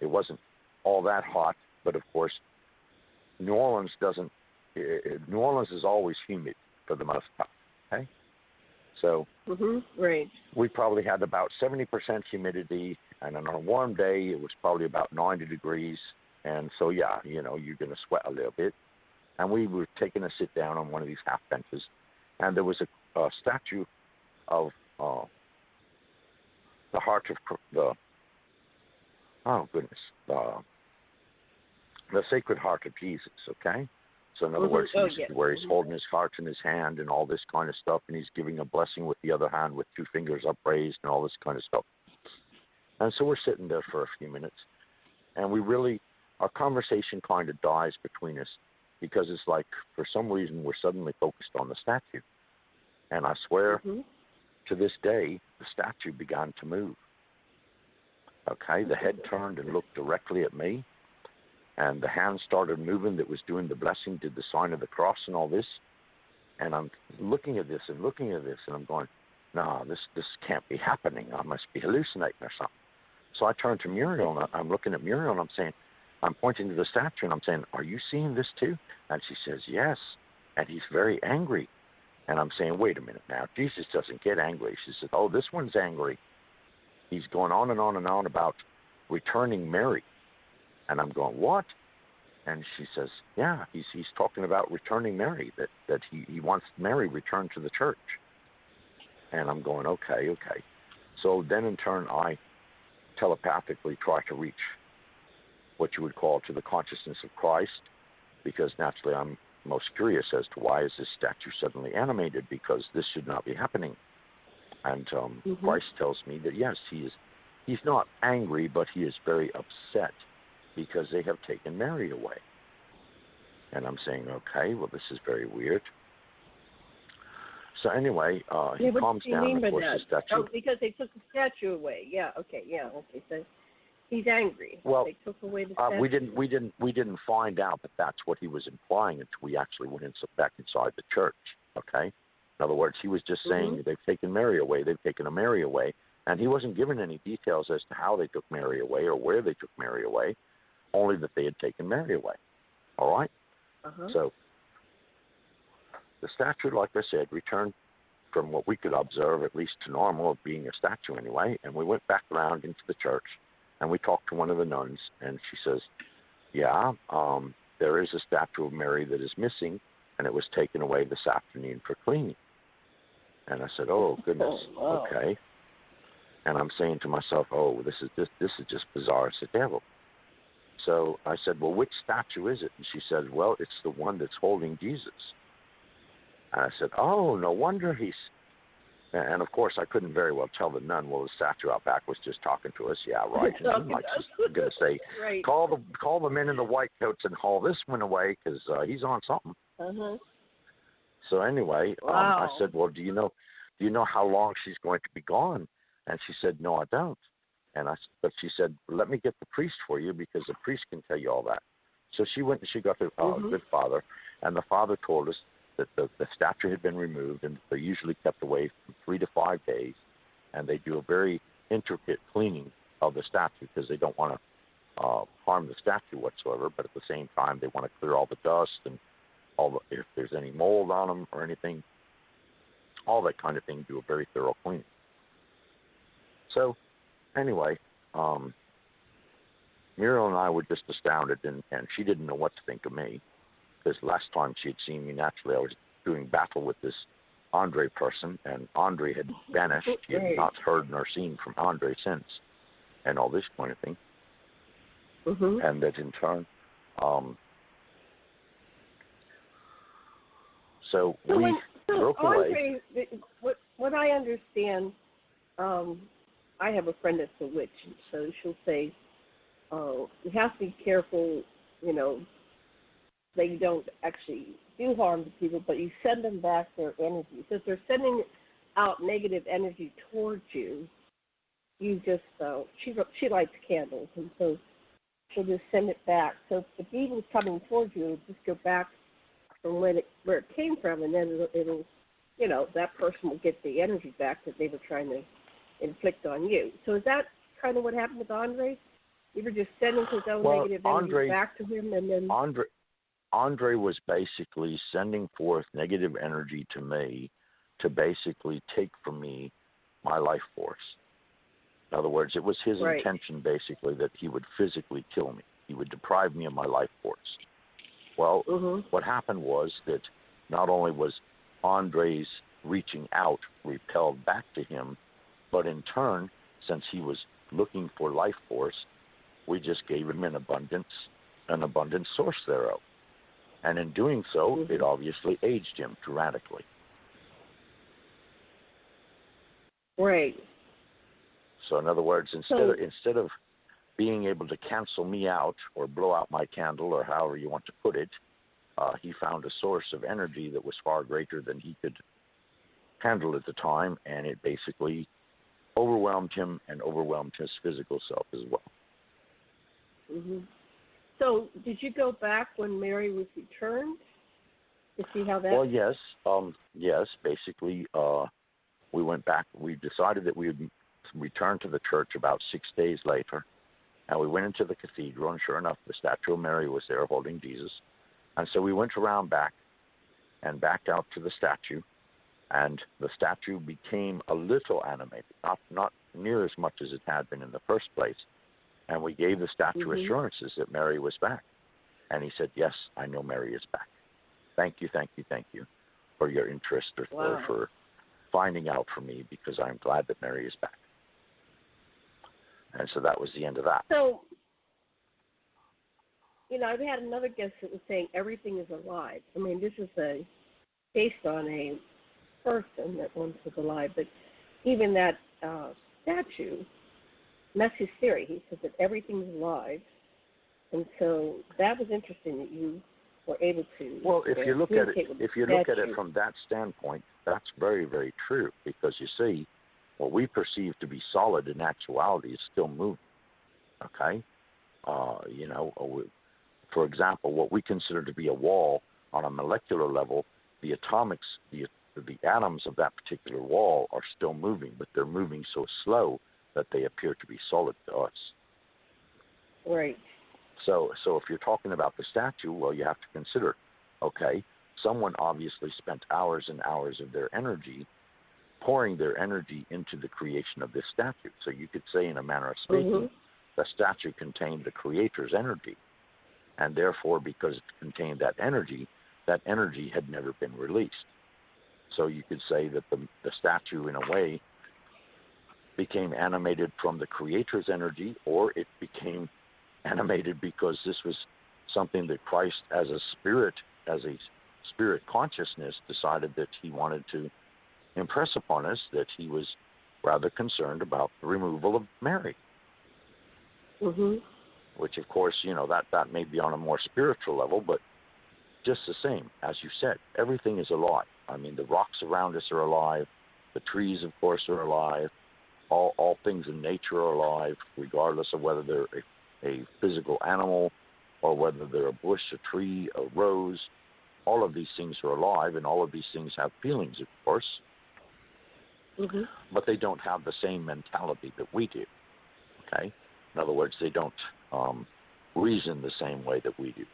It wasn't all that hot, but of course, New Orleans is always humid for the most part. Okay, so right. We probably had about 70% humidity, and on a warm day, it was probably about 90 degrees. And so, yeah, you're going to sweat a little bit. And we were taking a sit down on one of these half benches, and there was a statue of the heart of the Sacred Heart of Jesus. Okay, so in other words, where he's holding his heart in his hand and all this kind of stuff, and he's giving a blessing with the other hand with two fingers upraised and all this kind of stuff. And so we're sitting there for a few minutes, and our conversation kind of dies between us, because it's like, for some reason, we're suddenly focused on the statue. And I swear, to this day, the statue began to move. Okay, the head turned and looked directly at me, and the hand started moving that was doing the blessing, did the sign of the cross and all this. And I'm looking at this, and I'm going, no, this can't be happening. I must be hallucinating or something. So I turned to Muriel, and I'm looking at Muriel, and I'm pointing to the statue, and I'm saying, are you seeing this too? And she says, yes. And he's very angry. And I'm saying, wait a minute now. Jesus doesn't get angry. She says, oh, this one's angry. He's going on and on and on about returning Mary. And I'm going, what? And she says, yeah, he's talking about returning Mary, that he wants Mary returned to the church. And I'm going, okay. So then in turn, I telepathically try to reach what you would call to the consciousness of Christ, because naturally I'm most curious as to why is this statue suddenly animated, because this should not be happening. And Christ tells me that, yes, he's not angry, but he is very upset because they have taken Mary away. And I'm saying, okay, well, this is very weird. So anyway, he calms down, of course, the statue. Oh, because they took the statue away. Yeah, okay. So he's angry. Well, they took away the statue. we didn't find out that that's what he was implying until we actually went back inside the church. Okay. In other words, he was just saying they've taken Mary away. They've taken a Mary away, and he wasn't given any details as to how they took Mary away or where they took Mary away. Only that they had taken Mary away. All right. So the statue, like I said, returned from what we could observe, at least to normal, of being a statue anyway. And we went back around into the church, and we talked to one of the nuns, and she says, yeah, there is a statue of Mary that is missing, and it was taken away this afternoon for cleaning. And I said, oh, goodness, okay. And I'm saying to myself, oh, this is just bizarre as the devil. So I said, well, which statue is it? And she said, well, it's the one that's holding Jesus. And I said, oh, no wonder he's... And, of course, I couldn't very well tell the nun, well, the statue out back was just talking to us. Yeah, right. And I'm like, just going to say, right. call the men in the white coats and haul this one away because he's on something. So anyway, I said, well, do you know how long she's going to be gone? And she said, no, I don't. But she said, let me get the priest for you because the priest can tell you all that. So she went and she got the good father, and the father told us that the statue had been removed, and they're usually kept away from 3 to 5 days, and they do a very intricate cleaning of the statue because they don't want to harm the statue whatsoever, but at the same time they want to clear all the dust and if there's any mold on them or anything, all that kind of thing, do a very thorough cleaning. So anyway, Muriel and I were just astounded, and she didn't know what to think of me. Because last time she had seen me, naturally, I was doing battle with this Andre person, and Andre had vanished. She had not heard nor seen from Andre since, and all this kind of thing. And that in turn, so we broke away. What I understand, I have a friend that's a witch, so she'll say, you have to be careful, they don't actually do harm to people, but you send them back their energy. So if they're sending out negative energy towards you, you just, she lights candles, and so she'll just send it back. So if the evil's coming towards you, it'll just go back from where it came from, and then it'll that person will get the energy back that they were trying to inflict on you. So is that kind of what happened with Andre? You were just sending his own negative energy back to him, and then... Andre was basically sending forth negative energy to me to basically take from me my life force. In other words, it was his intention basically that he would physically kill me. He would deprive me of my life force. Well, what happened was that not only was Andre's reaching out repelled back to him, but in turn, since he was looking for life force, we just gave him an abundant source thereof. And in doing so, it obviously aged him dramatically. Right. So in other words, instead of being able to cancel me out or blow out my candle or however you want to put it, he found a source of energy that was far greater than he could handle at the time, and it basically overwhelmed him and overwhelmed his physical self as well. So did you go back when Mary was returned to see how that... Well, yes. Yes, basically, we went back. We decided that we would return to the church about 6 days later, and we went into the cathedral, and sure enough, the statue of Mary was there holding Jesus. And so we went around back and backed out to the statue, and the statue became a little animated, not near as much as it had been in the first place. And we gave the statue assurances that Mary was back. And he said, yes, I know Mary is back. Thank you for your interest or for finding out for me, because I'm glad that Mary is back. And so that was the end of that. So, I've had another guest that was saying everything is alive. I mean, this is based on a person that once was alive, but even that statue, and that's his theory. He says that everything's alive, and so that was interesting that you were able to. Well, if you look at it from that standpoint, that's very, very true, because you see, what we perceive to be solid in actuality is still moving. Okay, for example, what we consider to be a wall on a molecular level, the atomics, the atoms of that particular wall are still moving, but they're moving so slow that they appear to be solid to us. Right. So if you're talking about the statue, well, you have to consider, okay, someone obviously spent hours and hours of their energy pouring their energy into the creation of this statue. So you could say, in a manner of speaking, the statue contained the creator's energy. And therefore, because it contained that energy had never been released. So you could say that the statue, in a way, became animated from the creator's energy, or it became animated because this was something that Christ, as a spirit consciousness, decided that he wanted to impress upon us, that he was rather concerned about the removal of Mary. Which, of course, that may be on a more spiritual level, but just the same, as you said, everything is alive. I mean, the rocks around us are alive. The trees, of course, are alive. All things in nature are alive, regardless of whether they're a physical animal or whether they're a bush, a tree, a rose. All of these things are alive, and all of these things have feelings, of course. But they don't have the same mentality that we do. Okay? In other words, they don't reason the same way that we do.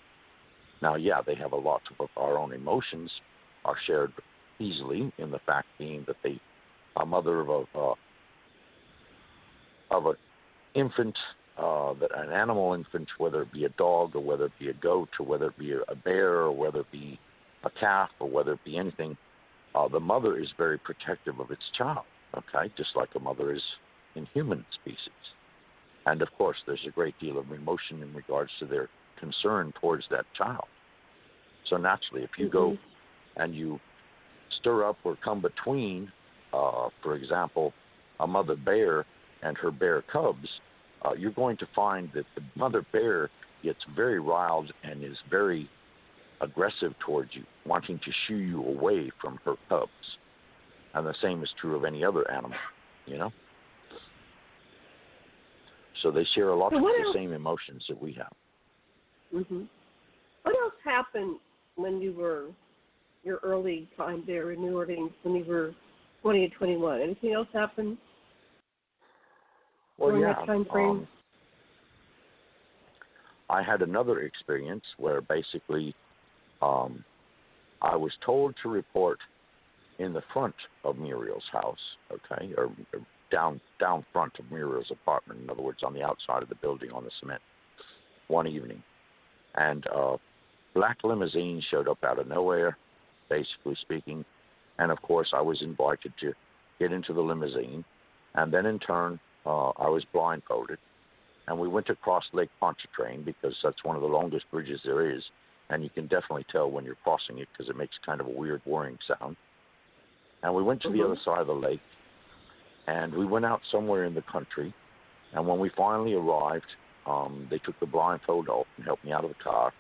Now, yeah, they have a lot of our own emotions are shared easily, in the fact being that they are mother of an infant, an animal infant, whether it be a dog or whether it be a goat or whether it be a bear or whether it be a calf or whether it be anything. The mother is very protective of its child, okay, just like a mother is in human species. And, of course, there's a great deal of emotion in regards to their concern towards that child. So, naturally, if you go and you stir up or come between, for example, a mother bear and her bear cubs, you're going to find that the mother bear gets very riled and is very aggressive towards you, wanting to shoo you away from her cubs. And the same is true of any other animal, So they share a lot of the same emotions that we have. What else happened when you were your early time there in New Orleans, when you were 20 and 21? Anything else happen during that time frame? I had another experience where basically I was told to report in the front of Muriel's house, okay, or down front of Muriel's apartment, in other words, on the outside of the building on the cement, one evening. And black limousine showed up out of nowhere, basically speaking. And, of course, I was invited to get into the limousine. And then, in turn, I was blindfolded. And we went across Lake Pontchartrain because that's one of the longest bridges there is. And you can definitely tell when you're crossing it because it makes kind of a weird whirring sound. And we went to the other side of the lake. And we went out somewhere in the country. And when we finally arrived, they took the blindfold off and helped me out of the car.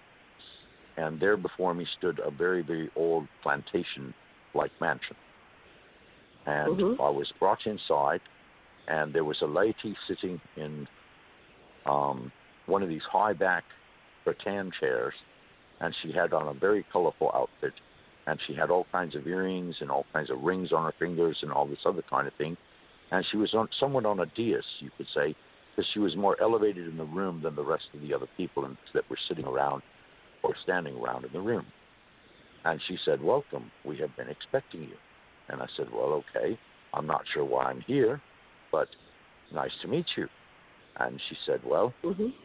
And there before me stood a very, very old plantation-like mansion. And I was brought inside, and there was a lady sitting in one of these high-back rattan chairs, and she had on a very colorful outfit, and she had all kinds of earrings and all kinds of rings on her fingers and all this other kind of thing. And she was somewhat on a dais, you could say, because she was more elevated in the room than the rest of the other people that were sitting around or standing around in the room. And she said, "Welcome, we have been expecting you." And I said, "Well, okay, I'm not sure why I'm here, but nice to meet you." And she said, well,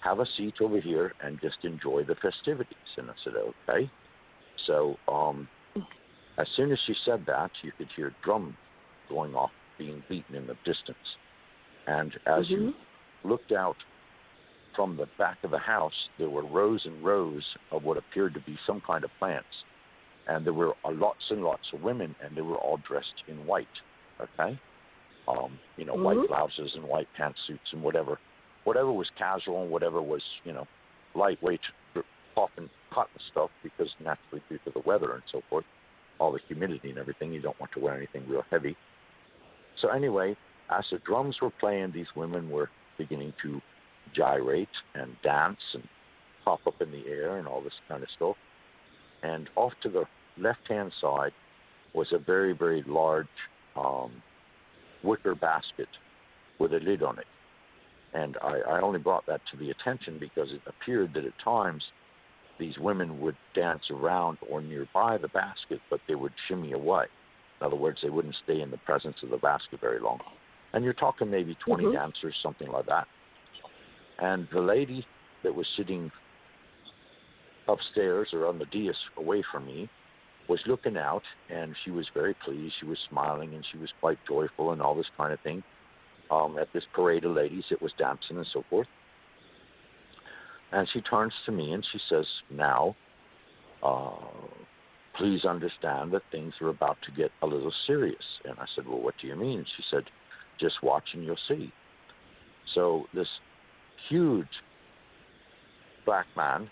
have a seat over here and just enjoy the festivities. And I said, okay. So as soon as she said that, you could hear drum going off, being beaten in the distance. And as you looked out from the back of the house, there were rows and rows of what appeared to be some kind of plants. And there were lots and lots of women, and they were all dressed in white, okay? White blouses and white pantsuits and whatever was casual and whatever was, lightweight cotton stuff, because naturally due to the weather and so forth, all the humidity and everything, you don't want to wear anything real heavy. So anyway, as the drums were playing, these women were beginning to gyrate and dance and pop up in the air and all this kind of stuff. And off to the left-hand side was a very, very large wicker basket with a lid on it. And I only brought that to the attention because it appeared that at times these women would dance around or nearby the basket, but they would shimmy away. In other words, they wouldn't stay in the presence of the basket very long. And you're talking maybe 20 dancers, something like that. And the lady that was sitting upstairs or on the dais away from me was looking out, and she was very pleased. She was smiling, and she was quite joyful and all this kind of thing at this parade of ladies that was dancing and so forth. And she turns to me and she says, now, please understand that things are about to get a little serious. And I said, well, what do you mean? She said, just watch and you'll see. So this huge black man,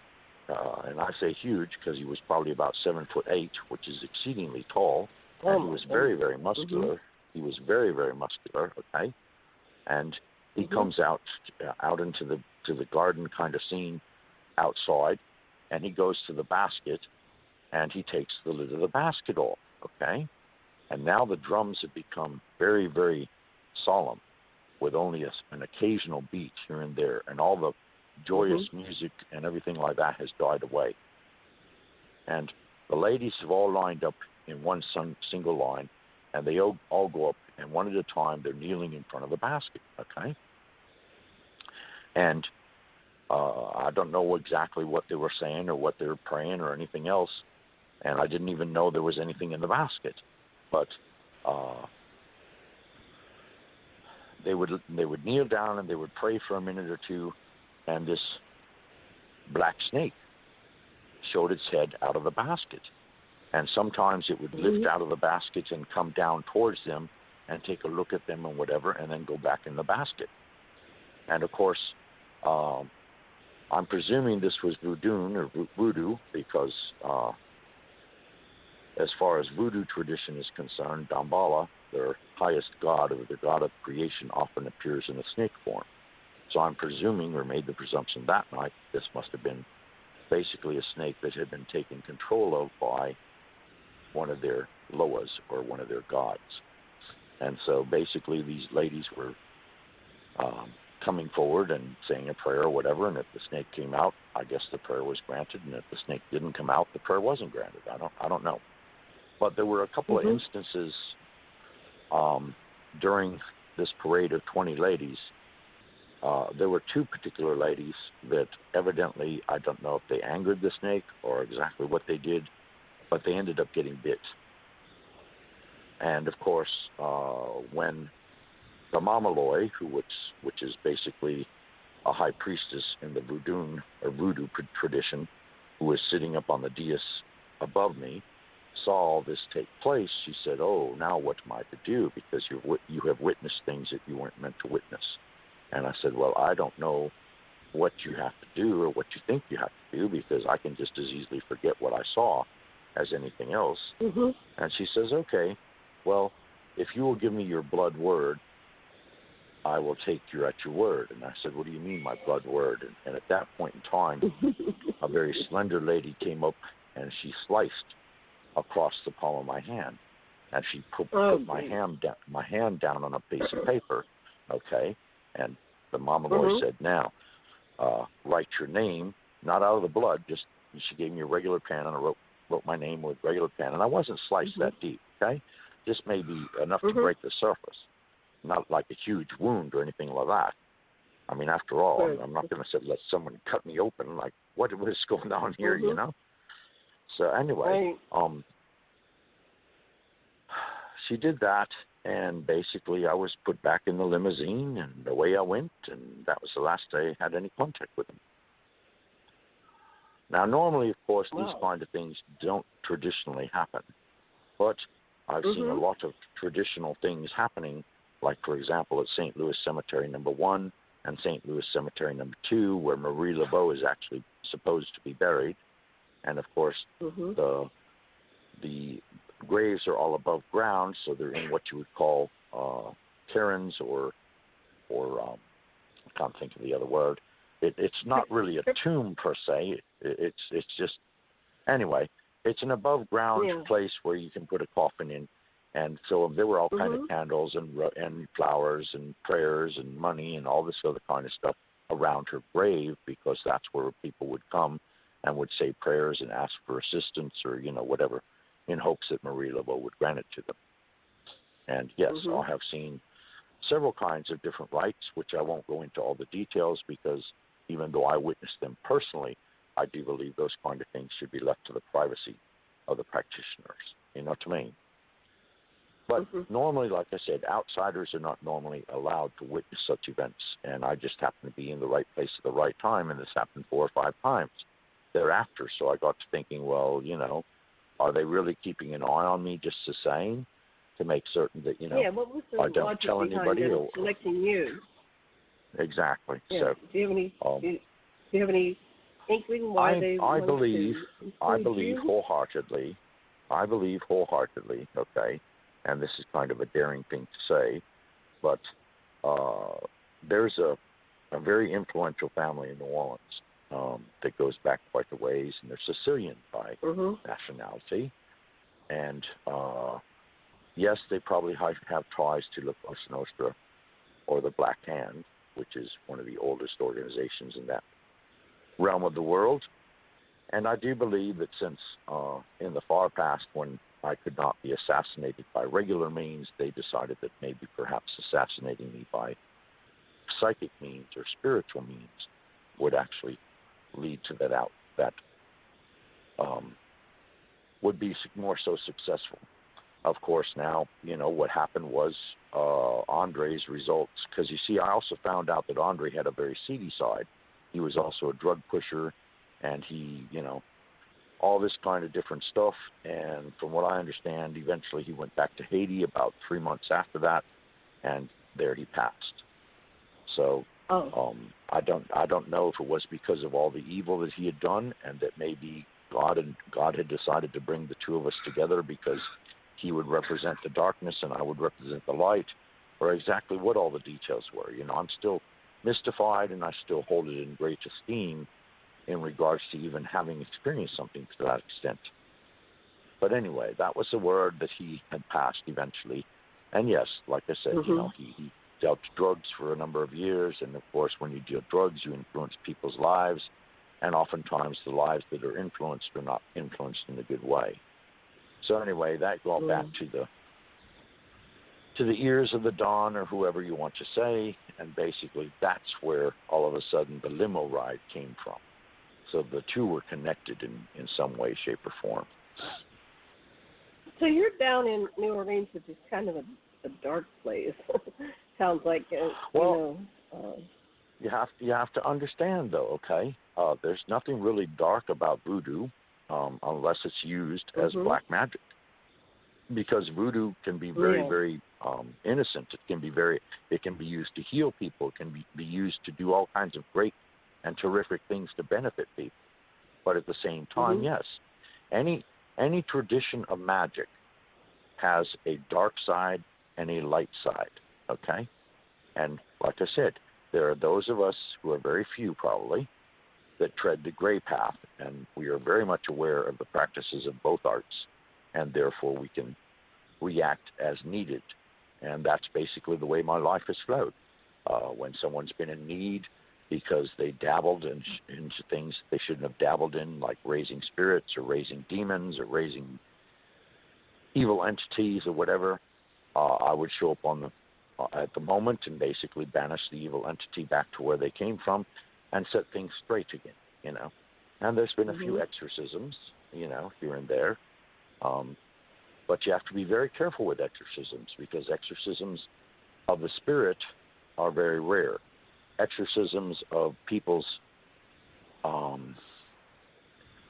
and I say huge because he was probably about 7'8", which is exceedingly tall, and he was very, very muscular. He was very, very muscular, okay? And he comes out into the garden kind of scene outside, and he goes to the basket, and he takes the lid of the basket off, okay? And now the drums have become very, very solemn, with only an occasional beat here and there, and all the joyous music and everything like that has died away. And the ladies have all lined up in one single line, and they all go up, and one at a time they're kneeling in front of the basket, okay? And I don't know exactly what they were saying or what they were praying or anything else, and I didn't even know there was anything in the basket. But they would kneel down and they would pray for a minute or two, and this black snake showed its head out of the basket. And sometimes it would lift out of the basket and come down towards them and take a look at them and whatever, and then go back in the basket. And, of course, I'm presuming this was voodoo because as far as voodoo tradition is concerned, Damballa, their highest god, or the god of creation, often appears in a snake form. So I'm presuming, or made the presumption that night, this must have been basically a snake that had been taken control of by one of their loas or one of their gods. And so basically these ladies were coming forward and saying a prayer or whatever, and if the snake came out, I guess the prayer was granted, and if the snake didn't come out, the prayer wasn't granted. I don't know. But there were a couple of instances during this parade of 20 ladies. There were two particular ladies that evidently, I don't know if they angered the snake or exactly what they did, but they ended up getting bit. And of course, when the Mamaloi, which is basically a high priestess in the voodoo tradition, who was sitting up on the dais above me, saw all this take place, she said, "Oh, now what am I to do? Because you have witnessed things that you weren't meant to witness." And I said, "Well, I don't know what you have to do or what you think you have to do, because I can just as easily forget what I saw as anything else." And she says, "Okay, well, if you will give me your blood word, I will take you at your word." And I said, "What do you mean, my blood word?" And at that point in time, a very slender lady came up and she sliced across the palm of my hand, and she put my hand down on a piece of paper, okay? And the Mama Boy said, "Now, write your name, not out of the blood, just," she gave me a regular pen, and I wrote my name with regular pen, and I wasn't sliced that deep, okay? Just maybe enough to break the surface, not like a huge wound or anything like that. I mean, after all, Right. I'm not going to say let someone cut me open. Like, what is going on here, Mm-hmm. you know? So anyway, Right. she did that, and basically I was put back in the limousine, and away I went, and that was the last I had any contact with him. Now, normally, of course, these Wow. kind of things don't traditionally happen, but I've seen a lot of traditional things happening, like, for example, at St. Louis Cemetery No. 1 and St. Louis Cemetery No. 2, where Marie Laveau is actually supposed to be buried. And, of course, Mm-hmm. the graves are all above ground, so they're in what you would call cairns or I can't think of the other word. It's not really a tomb per se. It's just, anyway, it's an above ground place where you can put a coffin in. And so there were all kind of candles and flowers and prayers and money and all this other kind of stuff around her grave, because that's where people would come and would say prayers and ask for assistance or, you know, whatever, in hopes that Marie Laveau would grant it to them. And yes, I have seen several kinds of different rites, which I won't go into all the details, because even though I witnessed them personally, I do believe those kind of things should be left to the privacy of the practitioners. You know what I mean? But normally, like I said, outsiders are not normally allowed to witness such events, and I just happened to be in the right place at the right time, and this happened 4 or 5 times thereafter. So I got to thinking, well, you know, are they really keeping an eye on me just the same, to make certain that, you know, what was the I don't logic tell behind anybody? them selecting you? Exactly. Yeah. So Do you have any inkling why they wanted I to believe you? wholeheartedly, okay, and this is kind of a daring thing to say, but there's a very influential family in New Orleans that goes back quite a ways, and they're Sicilian by nationality. And yes, they probably have ties to La Cosa Nostra or the Black Hand, which is one of the oldest organizations in that realm of the world. And I do believe that since in the far past, when I could not be assassinated by regular means, they decided that maybe perhaps assassinating me by psychic means or spiritual means would actually lead to that would be more so successful. Of course, now, you know, what happened was Andre's results, because you see, I also found out that Andre had a very seedy side. He was also a drug pusher, and he, you know, all this kind of different stuff. And from what I understand, eventually he went back to Haiti about 3 months after that, and there he passed. So I don't know if it was because of all the evil that he had done, and that maybe God had decided to bring the two of us together because he would represent the darkness and I would represent the light, or exactly what all the details were. You know, I'm still mystified, and I still hold it in great esteem in regards to even having experienced something to that extent. But anyway, that was the word that he had passed eventually. And yes, like I said, you know, he dealt drugs for a number of years, and of course, when you deal drugs, you influence people's lives, and oftentimes the lives that are influenced are not influenced in a good way. So anyway, that got back to the ears of the Don, or whoever you want to say, and basically that's where all of a sudden the limo ride came from. So the two were connected in some way, shape, or form. So you're down in New Orleans, which is kind of a dark place. Sounds like you have to understand, though. Okay, there's nothing really dark about voodoo, unless it's used as black magic. Because voodoo can be very, very innocent. It can be used to heal people. It can be used to do all kinds of great and terrific things to benefit people. But at the same time, yes, any tradition of magic has a dark side and a light side, okay? And like I said, there are those of us who are very few probably that tread the gray path, and we are very much aware of the practices of both arts, and therefore we can react as needed. And that's basically the way my life has flowed. When someone's been in need because they dabbled into things they shouldn't have dabbled in, like raising spirits or raising demons or raising evil entities or whatever, I would show up on at the moment and basically banish the evil entity back to where they came from and set things straight again, you know. And there's been a few exorcisms, you know, here and there. But you have to be very careful with exorcisms because exorcisms of the spirit are very rare. Exorcisms of people's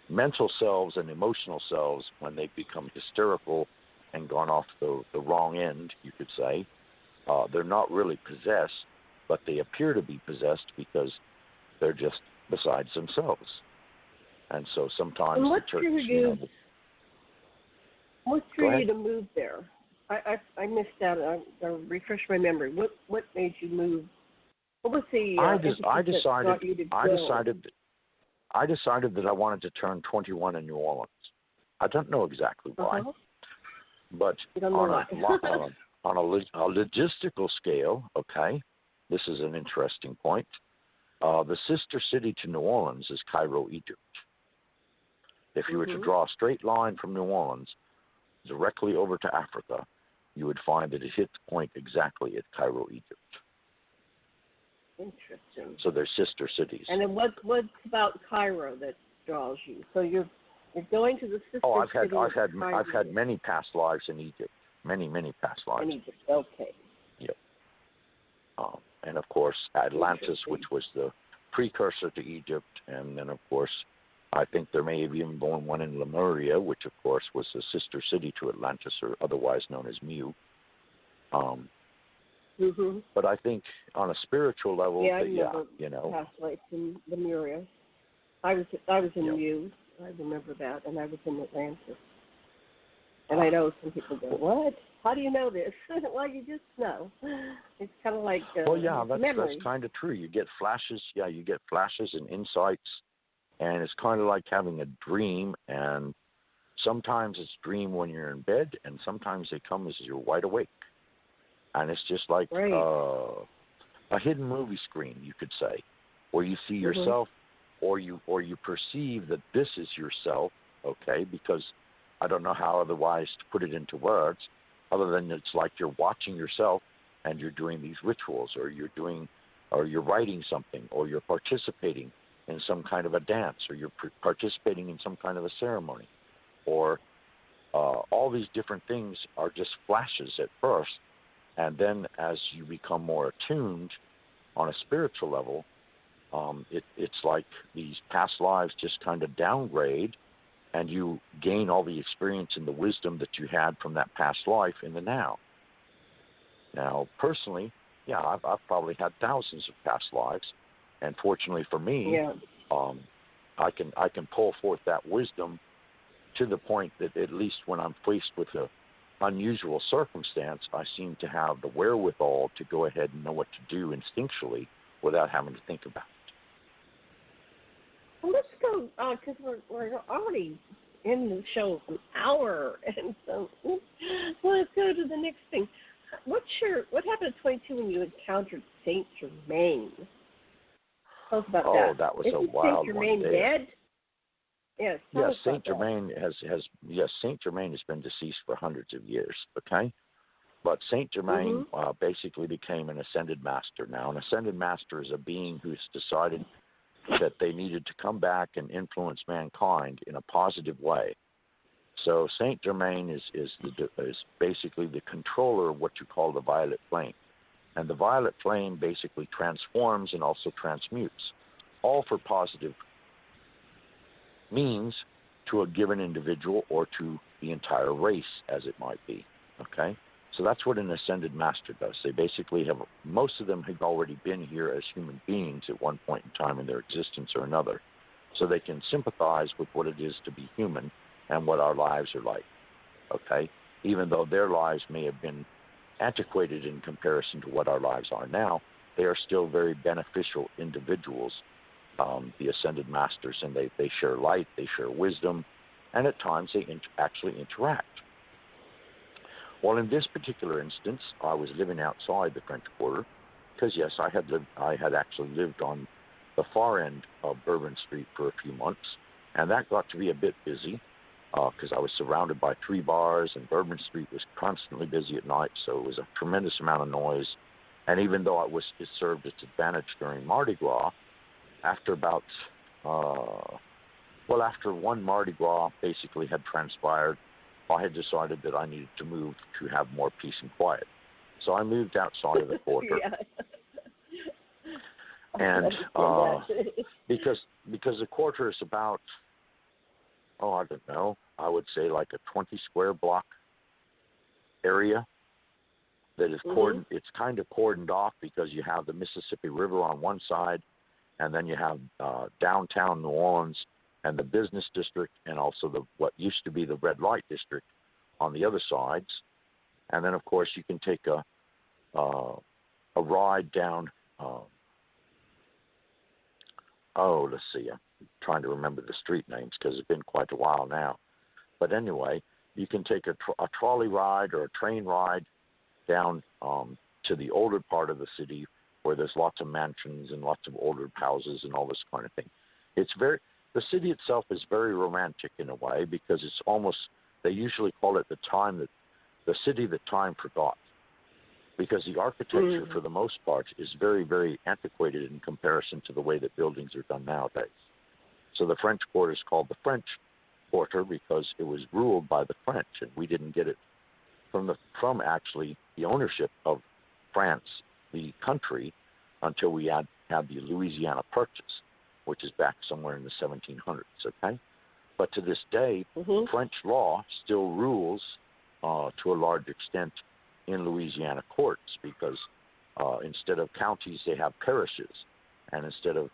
mental selves and emotional selves, when they've become hysterical and gone off the wrong end, you could say, they're not really possessed, but they appear to be possessed because they're just besides themselves. And so sometimes and the church, you know, what drew you to move there? I missed that. I refresh my memory. What made you move? What was the I decided that I wanted to turn 21 in New Orleans. I don't know exactly why, but on a logistical scale, okay, this is an interesting point. The sister city to New Orleans is Cairo, Egypt. If you were to draw a straight line from New Orleans directly over to Africa, you would find that it hit the point exactly at Cairo, Egypt. Interesting. So they're sister cities. And then what's about Cairo that draws you? So you're going to the sister city. I've had many past lives in Egypt. Many past lives. In Egypt. Okay. Yep. And of course Atlantis, which was the precursor to Egypt, and then of course I think there may have even been one in Lemuria, which of course was a sister city to Atlantis, or otherwise known as Mu. But I think on a spiritual level, you know, past life in Muriel. I was in Mu. I remember that, and I was in Atlantis. And I know some people go, "What? How do you know this?" Well, you just know. It's kind of like that's kind of true. You get flashes. Yeah, you get flashes and insights, and it's kind of like having a dream. And sometimes it's dream when you're in bed, and sometimes they come as you're wide awake. And it's just like a hidden movie screen, you could say, where you see yourself, or you perceive that this is yourself. Okay, because I don't know how otherwise to put it into words, other than it's like you're watching yourself and you're doing these rituals, or you're writing something, or you're participating in some kind of a dance, or you're participating in some kind of a ceremony, or all these different things are just flashes at first. And then as you become more attuned on a spiritual level, it's like these past lives just kind of downgrade, and you gain all the experience and the wisdom that you had from that past life in the now. Now, personally, I've probably had thousands of past lives, and fortunately for me, I can pull forth that wisdom to the point that at least when I'm faced with a unusual circumstance, I seem to have the wherewithal to go ahead and know what to do instinctually without having to think about it. Well, let's go, because we're already in the show an hour, and so let's go to the next thing. What happened at 22 when you encountered Saint Germain? Tell us about that. Oh, that was a wild Saint Germain one. Dead? Yes. Saint Germain Saint Germain has been deceased for hundreds of years. Okay, but Saint Germain basically became an ascended master. Now, an ascended master is a being who's decided that they needed to come back and influence mankind in a positive way. So Saint Germain is basically the controller of what you call the violet flame, and the violet flame basically transforms and also transmutes, all for positive means to a given individual or to the entire race, as it might be. Okay, so that's what an ascended master does. They basically have, most of them have already been here as human beings at one point in time in their existence or another, so they can sympathize with what it is to be human and what our lives are like. Okay, even though their lives may have been antiquated in comparison to what our lives are now, they are still very beneficial individuals, the ascended masters, and they share light, they share wisdom, and at times they actually interact. Well, in this particular instance, I was living outside the French Quarter because, yes, I had actually lived on the far end of Bourbon Street for a few months, and that got to be a bit busy. because I was surrounded by 3 bars, and Bourbon Street was constantly busy at night, so it was a tremendous amount of noise. And even though it served its advantage during Mardi Gras, after about, after one Mardi Gras basically had transpired, I had decided that I needed to move to have more peace and quiet. So I moved outside of the quarter. And because the quarter is about, I don't know, I would say like a 20 square block area that is it's kind of cordoned off, because you have the Mississippi River on one side, and then you have downtown New Orleans and the business district, and also what used to be the red light district on the other sides. And then, of course, you can take a ride down. Let's see. I'm trying to remember the street names because it's been quite a while now. But anyway, you can take a trolley ride or a train ride down to the older part of the city, where there's lots of mansions and lots of older houses and all this kind of thing. The city itself is very romantic in a way, because it's almost, they usually call it the city that time forgot, because the architecture for the most part is very, very antiquated in comparison to the way that buildings are done nowadays. So the French Quarter is called the French Quarter because it was ruled by the French, and we didn't get it from actually the ownership of France, the country, until we had the Louisiana Purchase, which is back somewhere in the 1700s, okay? But to this day, French law still rules to a large extent in Louisiana courts, because instead of counties, they have parishes. And instead of,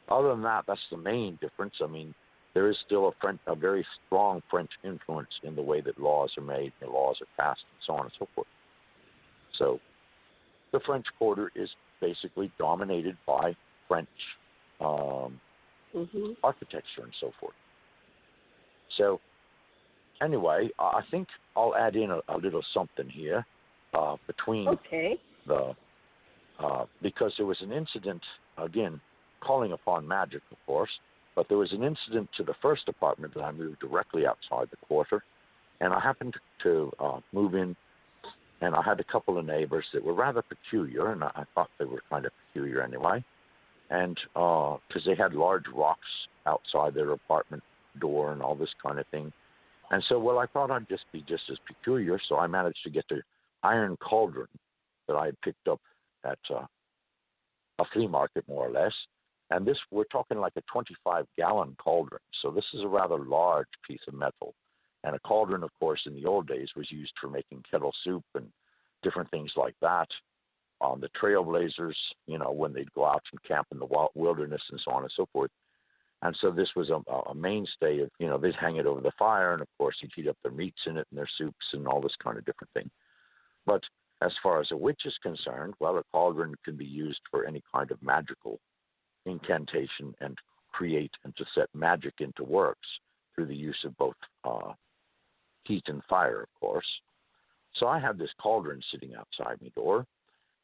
other than that, that's the main difference. I mean, there is still a very strong French influence in the way that laws are made, and laws are passed, and so on and so forth. So the French Quarter is basically dominated by French architecture and so forth. So anyway, I think I'll add in a little something here between because there was an incident, again, calling upon magic, of course, but there was an incident to the first apartment that I moved directly outside the quarter, and I happened to move in, and I had a couple of neighbors that were rather peculiar, and I thought they were kind of peculiar anyway, and because they had large rocks outside their apartment door and all this kind of thing. And so, I thought I'd just be just as peculiar, so I managed to get the iron cauldron that I had picked up at a flea market, more or less. And this, we're talking like a 25-gallon cauldron. So this is a rather large piece of metal. And a cauldron, of course, in the old days was used for making kettle soup and different things like that. The trailblazers, when they'd go out and camp in the wilderness and so on and so forth. And so this was a mainstay of, they'd hang it over the fire, and of course you'd heat up their meats in it and their soups and all this kind of different thing. But as far as a witch is concerned, a cauldron can be used for any kind of magical incantation and create and to set magic into works through the use of both heat and fire, of course. So I had this cauldron sitting outside my door,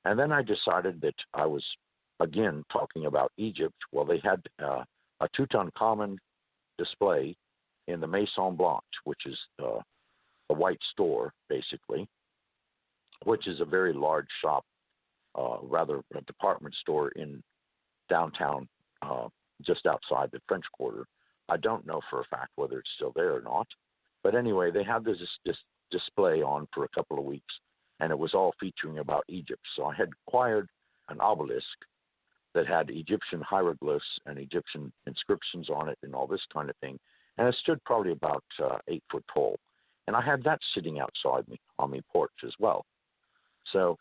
and then I decided that I was, again, talking about Egypt. Well, they had a Tutankhamun display in the Maison Blanche, which is a white store, basically, which is a very large shop, rather a department store in downtown, just outside the French Quarter. I don't know for a fact whether it's still there or not. But anyway, they had this display on for a couple of weeks, and it was all featuring about Egypt. So I had acquired an obelisk that had Egyptian hieroglyphs and Egyptian inscriptions on it and all this kind of thing. And it stood probably about 8 foot tall. And I had that sitting outside me on my porch as well. So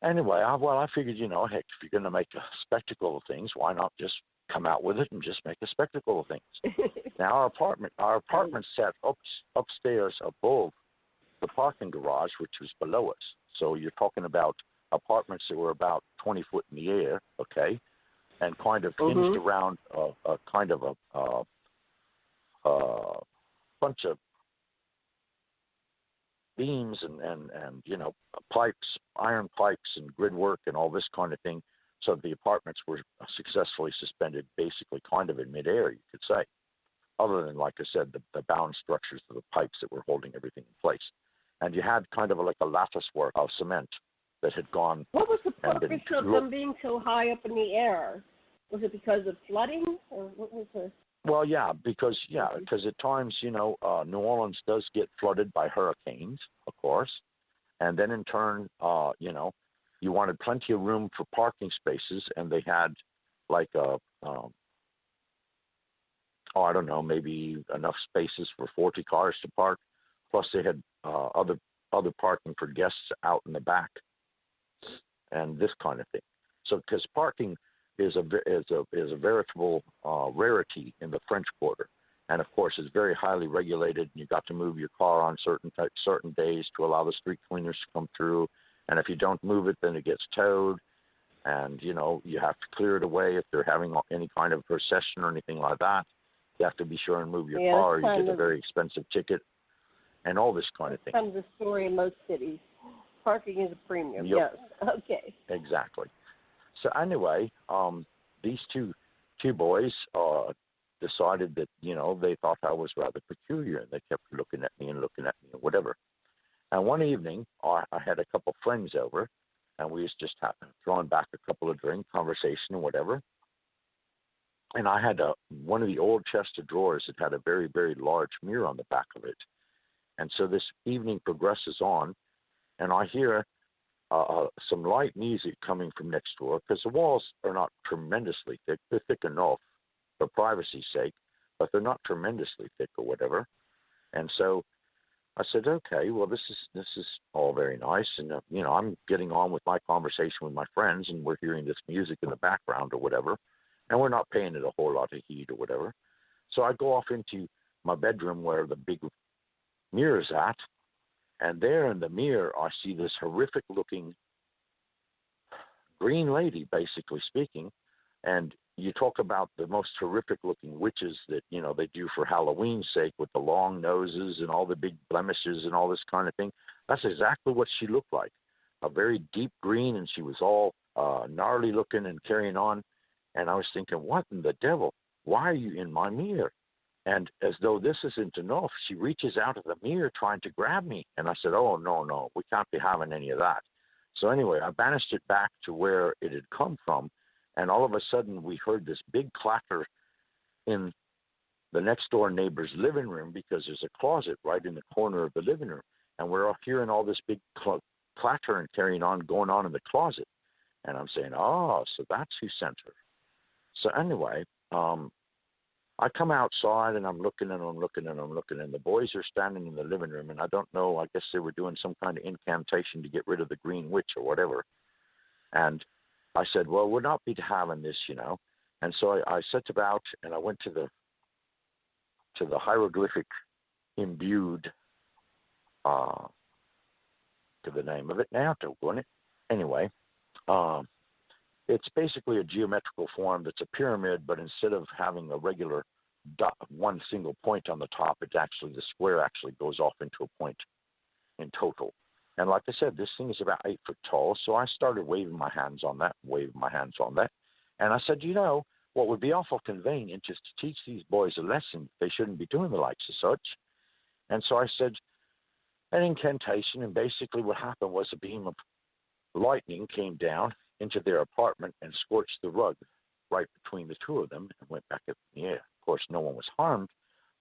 anyway, I figured, heck, if you're going to make a spectacle of things, why not just come out with it and just make a spectacle of things? Now, our apartment sat upstairs above the parking garage, which was below us. So you're talking about apartments that were about 20 foot in the air, okay, and kind of hinged around a kind of a bunch of beams and pipes, iron pipes and grid work and all this kind of thing. So the apartments were successfully suspended basically kind of in midair, you could say. other than, like I said, the bound structures of the pipes that were holding everything in place. And you had kind of like a lattice work of cement that had gone. What was the purpose of them being so high up in the air? Was it because of flooding, or what was the? Well, because at times, New Orleans does get flooded by hurricanes, of course, and then in turn, you wanted plenty of room for parking spaces, and they had like I don't know, maybe enough spaces for 40 cars to park. Plus, they had other parking for guests out in the back, and this kind of thing. So, because parking is a veritable rarity in the French Quarter, and of course, it's very highly regulated. And you got to move your car on certain days to allow the street cleaners to come through. And if you don't move it, then it gets towed, and you have to clear it away if they're having any kind of procession or anything like that. You have to be sure and move your car, or you get a very expensive ticket, and all this kind of thing. That's kind of the story in most cities. Parking is a premium. Yep. Yes. Okay. Exactly. So anyway, these two boys decided that they thought I was rather peculiar, and they kept looking at me and whatever. And one evening, I had a couple friends over, and we was just throwing back a couple of drink, conversation, and whatever. And I had one of the old chest of drawers that had a very, very large mirror on the back of it. And so this evening progresses on, and I hear some light music coming from next door, because the walls are not tremendously thick. They're thick enough for privacy's sake, but they're not tremendously thick or whatever. And so I said, okay, well, this is all very nice. And, I'm getting on with my conversation with my friends, and we're hearing this music in the background or whatever. And we're not paying it a whole lot of heed or whatever. So I go off into my bedroom where the big mirror's at. And there in the mirror, I see this horrific-looking green lady, basically speaking. And you talk about the most horrific-looking witches that, they do for Halloween's sake, with the long noses and all the big blemishes and all this kind of thing. That's exactly what she looked like. A very deep green, and she was all gnarly looking and carrying on. And I was thinking, what in the devil? Why are you in my mirror? And as though this isn't enough, she reaches out of the mirror trying to grab me. And I said, oh, no, we can't be having any of that. So anyway, I banished it back to where it had come from. And all of a sudden, we heard this big clatter in the next door neighbor's living room, because there's a closet right in the corner of the living room. And we're all hearing all this big clatter and carrying on, going on in the closet. And I'm saying, oh, so that's who sent her. So anyway, I come outside, and I'm looking, and the boys are standing in the living room, and I don't know, I guess they were doing some kind of incantation to get rid of the green witch or whatever. And I said, well, we're not be having this, And so I set about, and I went to the hieroglyphic imbued, to the name of it now, don't it? Anyway, it's basically a geometrical form that's a pyramid, but instead of having a regular one single point on the top, the square actually goes off into a point in total. And like I said, this thing is about 8 foot tall, so I started waving my hands on that. And I said, what would be awful convenient is to teach these boys a lesson. They shouldn't be doing the likes of such. And so I said an incantation, and basically what happened was a beam of lightning came down into their apartment and scorched the rug right between the two of them and went back up in the air. Of course, no one was harmed,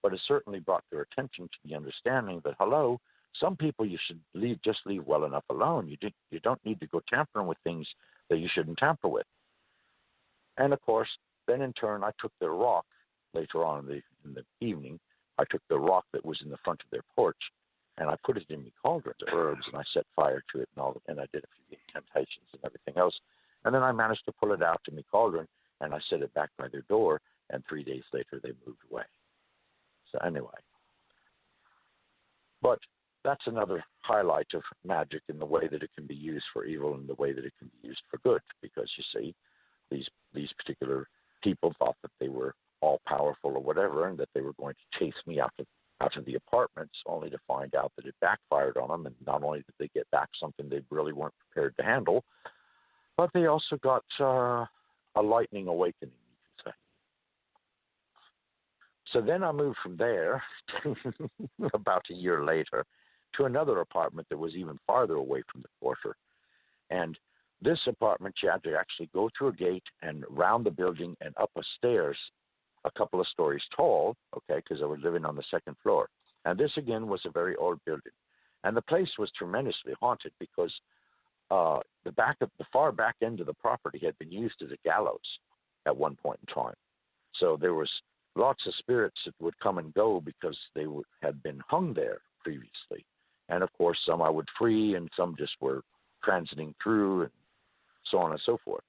but it certainly brought their attention to the understanding that, hello, some people you should just leave well enough alone. You don't need to go tampering with things that you shouldn't tamper with. And of course, then in turn, I took their rock later on in the evening. I took the rock that was in the front of their porch, and I put it in my cauldron of herbs, and I set fire to it and I did a few incantations and everything else. And then I managed to pull it out to my cauldron, and I set it back by their door, and 3 days later they moved away. So anyway. But that's another highlight of magic in the way that it can be used for evil and the way that it can be used for good, because you see, these particular people thought that they were all powerful or whatever, and that they were going to chase me out of the apartments, only to find out that it backfired on them. And not only did they get back something they really weren't prepared to handle, but they also got a lightning awakening, you could say. So then I moved from there about a year later to another apartment that was even farther away from the quarter. And this apartment, you had to actually go through a gate and round the building and up a stairs a couple of stories tall, okay, because I was living on the second floor. And this, again, was a very old building. And the place was tremendously haunted because the far back end of the property had been used as a gallows at one point in time. So there was lots of spirits that would come and go because they had been hung there previously. And, of course, some I would free and some just were transiting through and so on and so forth.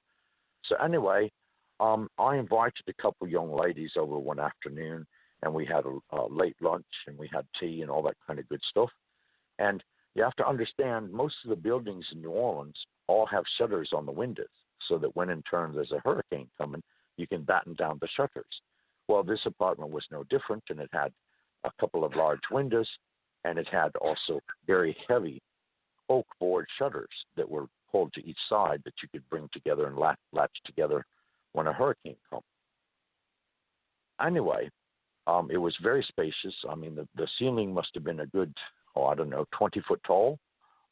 So anyway, I invited a couple young ladies over one afternoon, and we had a late lunch, and we had tea and all that kind of good stuff. And you have to understand, most of the buildings in New Orleans all have shutters on the windows so that when in turn there's a hurricane coming, you can batten down the shutters. Well, this apartment was no different, and it had a couple of large windows, and it had also very heavy oak board shutters that were pulled to each side that you could bring together and latch together when a hurricane comes. Anyway, it was very spacious. I mean, the ceiling must have been a good, 20 foot tall,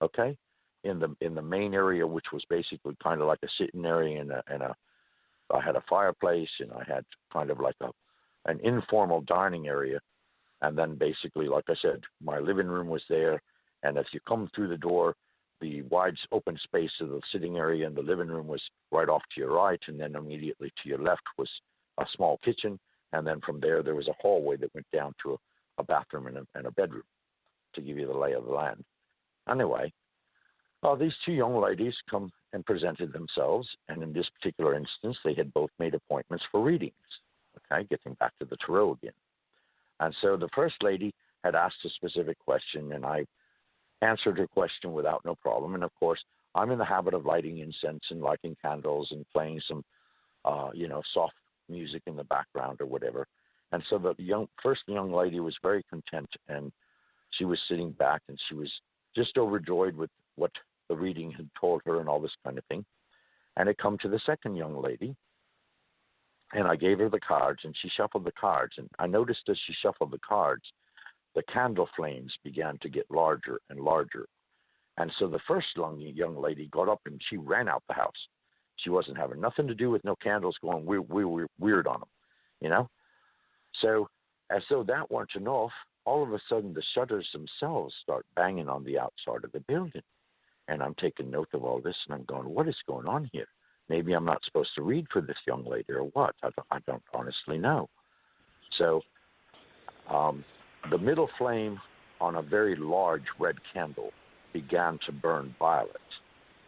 okay, in the main area, which was basically kind of like a sitting area, and I had a fireplace, and I had kind of like an informal dining area. And then basically, like I said, my living room was there. And if you come through the door, the wide open space of the sitting area and the living room was right off to your right. And then immediately to your left was a small kitchen. And then from there was a hallway that went down to a bathroom and a bedroom, to give you the lay of the land. Anyway, these two young ladies come and presented themselves. And in this particular instance, they had both made appointments for readings. Okay, getting back to the tarot again. And so the first lady had asked a specific question, and I answered her question without no problem. And, of course, I'm in the habit of lighting incense and lighting candles and playing some, soft music in the background or whatever. And so the first young lady was very content, and she was sitting back, and she was just overjoyed with what the reading had told her and all this kind of thing. And it come to the second young lady, and I gave her the cards, and she shuffled the cards. And I noticed as she shuffled the cards, the candle flames began to get larger and larger. And so the first young lady got up, and she ran out the house. She wasn't having nothing to do with no candles going weird on them, So as though that weren't enough, all of a sudden the shutters themselves start banging on the outside of the building. And I'm taking note of all this, and I'm going, what is going on here? Maybe I'm not supposed to read for this young lady or what? I don't honestly know. So the middle flame on a very large red candle began to burn violet.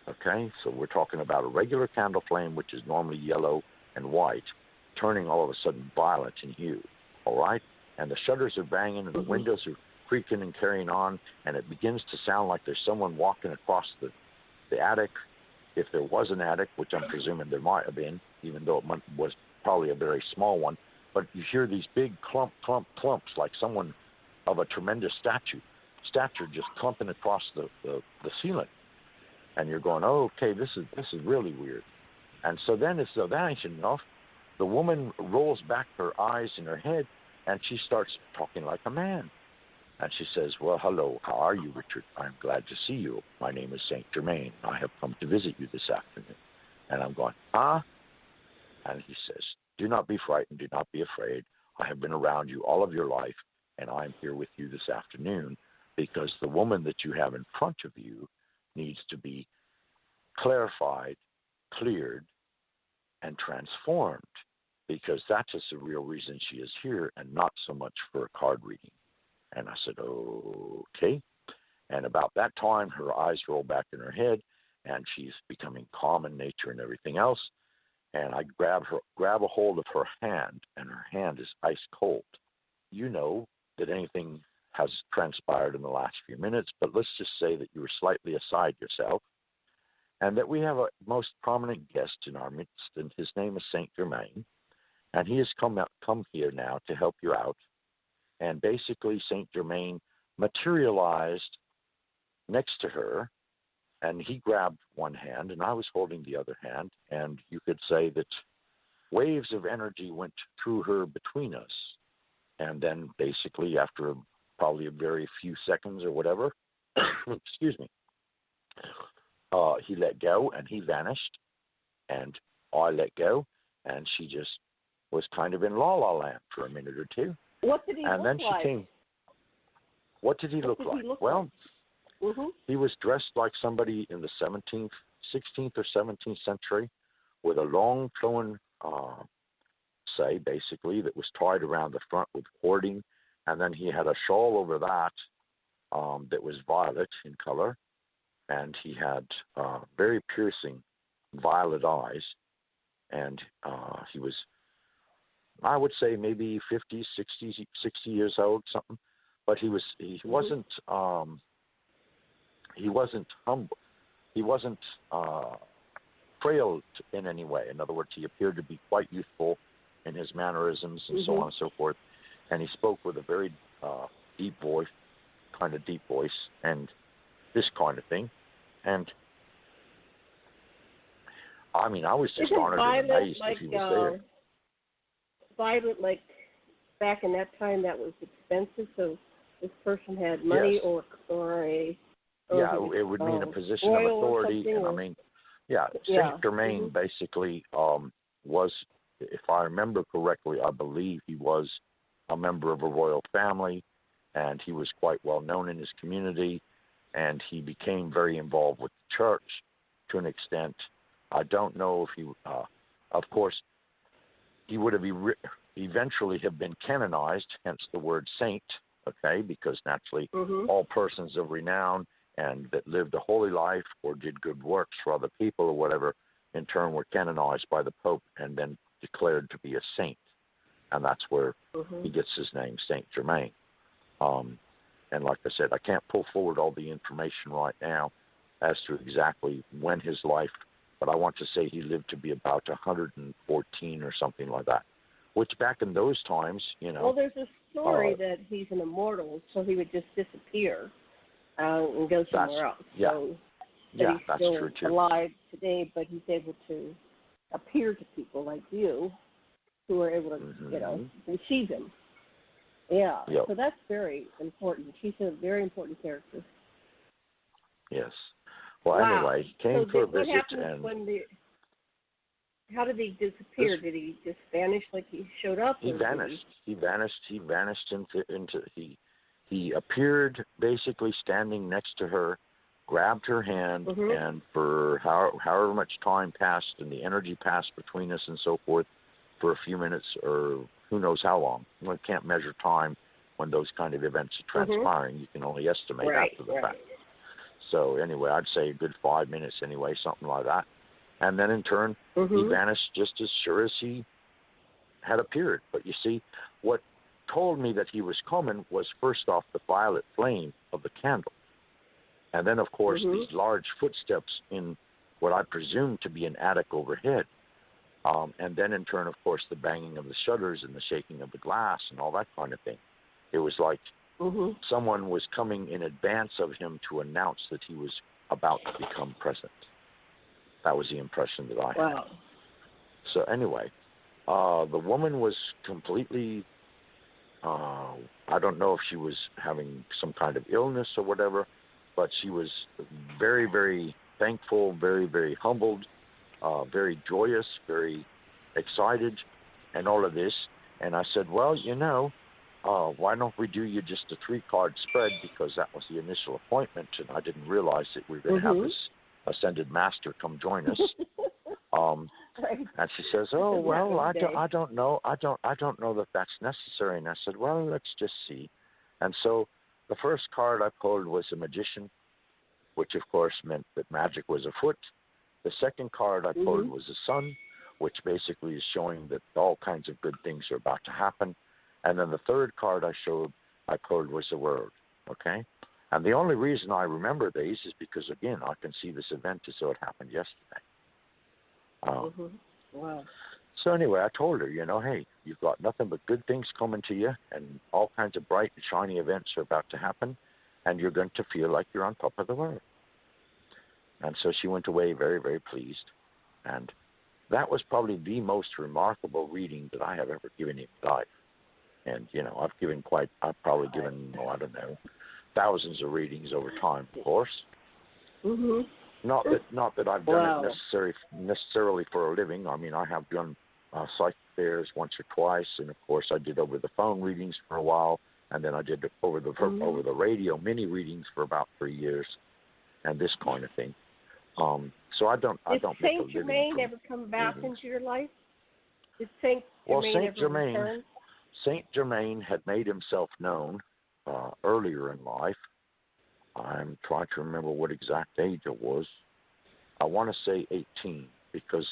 Okay, so we're talking about a regular candle flame, which is normally yellow and white, turning all of a sudden violet in hue. All right, and the shutters are banging, and the windows are creaking and carrying on, and it begins to sound like there's someone walking across the attic. If there was an attic, which I'm presuming there might have been, even though it was probably a very small one, but you hear these big clumps, like someone of a tremendous stature just clumping across the ceiling. And you're going, oh, okay, this is really weird. And so then, as though that ain't enough, the woman rolls back her eyes in her head, and she starts talking like a man. And she says, well, hello, how are you, Richard? I'm glad to see you. My name is St. Germain. I have come to visit you this afternoon. And I'm going, huh? And he says, do not be frightened. Do not be afraid. I have been around you all of your life, and I'm here with you this afternoon because the woman that you have in front of you needs to be clarified, cleared, and transformed, because that is the real reason she is here and not so much for a card reading. And I said, okay. And about that time, her eyes roll back in her head, and she's becoming calm in nature and everything else. And I grab a hold of her hand, and her hand is ice cold. You know that anything has transpired in the last few minutes, but let's just say that you were slightly aside yourself, and that we have a most prominent guest in our midst, and his name is St. Germain, and he has come here now to help you out. And basically, St. Germain materialized next to her, and he grabbed one hand, and I was holding the other hand, and you could say that waves of energy went through her between us, And then basically after probably a very few seconds or whatever, excuse me, he let go and he vanished, and I let go, and she just was kind of in la la land for a minute or two. What did he and look then she like? came. What did he look like? Well, he was dressed like somebody in the 16th or 17th century, with a long flowing basically, that was tied around the front with cording, and then he had a shawl over that that was violet in color, and he had very piercing violet eyes, and he was, I would say, maybe 50, 60 years old, something, but he wasn't humble. He wasn't frail in any way. In other words, he appeared to be quite youthful in his mannerisms and so on and so forth. And he spoke with a very deep voice, and this kind of thing. And I mean, I was just honored and amazed that he was there. Violet, like back in that time, that was expensive. So this person had money, yes. It would mean a position of authority, and I mean, Saint Germain basically was, if I remember correctly, I believe he was a member of a royal family, and he was quite well known in his community, and he became very involved with the church to an extent. I don't know if he, of course, he would have eventually have been canonized, hence the word saint, okay, because naturally all persons of renown and that lived a holy life or did good works for other people or whatever, in turn were canonized by the Pope and then declared to be a saint. And that's where he gets his name, Saint Germain. And like I said, I can't pull forward all the information right now as to exactly when his life, but I want to say he lived to be about 114 or something like that, which back in those times, you know. Well, there's a story that he's an immortal, so he would just disappear and go somewhere else. So he's that's still true too. alive today, but he's able to appear to people like you who are able to, receive him. Yeah, so that's very important. He's a very important character. Yes. Well, anyway, he came for a visit. How did he disappear? Did he just vanish like he showed up? He vanished. He vanished into he appeared basically standing next to her, grabbed her hand, and for however much time passed and the energy passed between us and so forth, for a few minutes or who knows how long. One can't measure time when those kind of events are transpiring. You can only estimate after the fact. So anyway, I'd say a good 5 minutes anyway, something like that. And then in turn, he vanished just as sure as he had appeared. But you see, what told me that he was coming was first off the violet flame of the candle. And then, of course, these large footsteps in what I presume to be an attic overhead. And then in turn, of course, the banging of the shutters and the shaking of the glass and all that kind of thing. It was like someone was coming in advance of him to announce that he was about to become present. That was the impression that I had. Wow. So anyway, the woman was completely, I don't know if she was having some kind of illness or whatever, but she was very, very thankful, very, very humbled, very joyous, very excited, and all of this. And I said, well, why don't we do you just a 3-card spread, because that was the initial appointment, and I didn't realize that we were going to have this ascended master come join us. And she says, "Oh well, I don't know that that's necessary." And I said, "Well, let's just see." And so the first card I pulled was a magician, which of course meant that magic was afoot. The second card I pulled was the sun, which basically is showing that all kinds of good things are about to happen. And then the third card I pulled was the word. Okay. And the only reason I remember these is because, again, I can see this event as though it happened yesterday. Wow. So anyway, I told her, hey, you've got nothing but good things coming to you, and all kinds of bright and shiny events are about to happen, and you're going to feel like you're on top of the world. And so she went away very, very pleased. And that was probably the most remarkable reading that I have ever given in life. And, I've probably given, I don't know, thousands of readings over time, of course. Mhm. Not that I've done it necessarily for a living. I mean, I have done psychic fairs once or twice, and of course I did over the phone readings for a while, and then I did over the radio mini readings for about 3 years, and this kind of thing. So I don't make a living. Did Saint Germain ever come back into your life? Did Saint Germain return? Saint Germain had made himself known earlier in life. I'm trying to remember what exact age it was. I want to say 18, because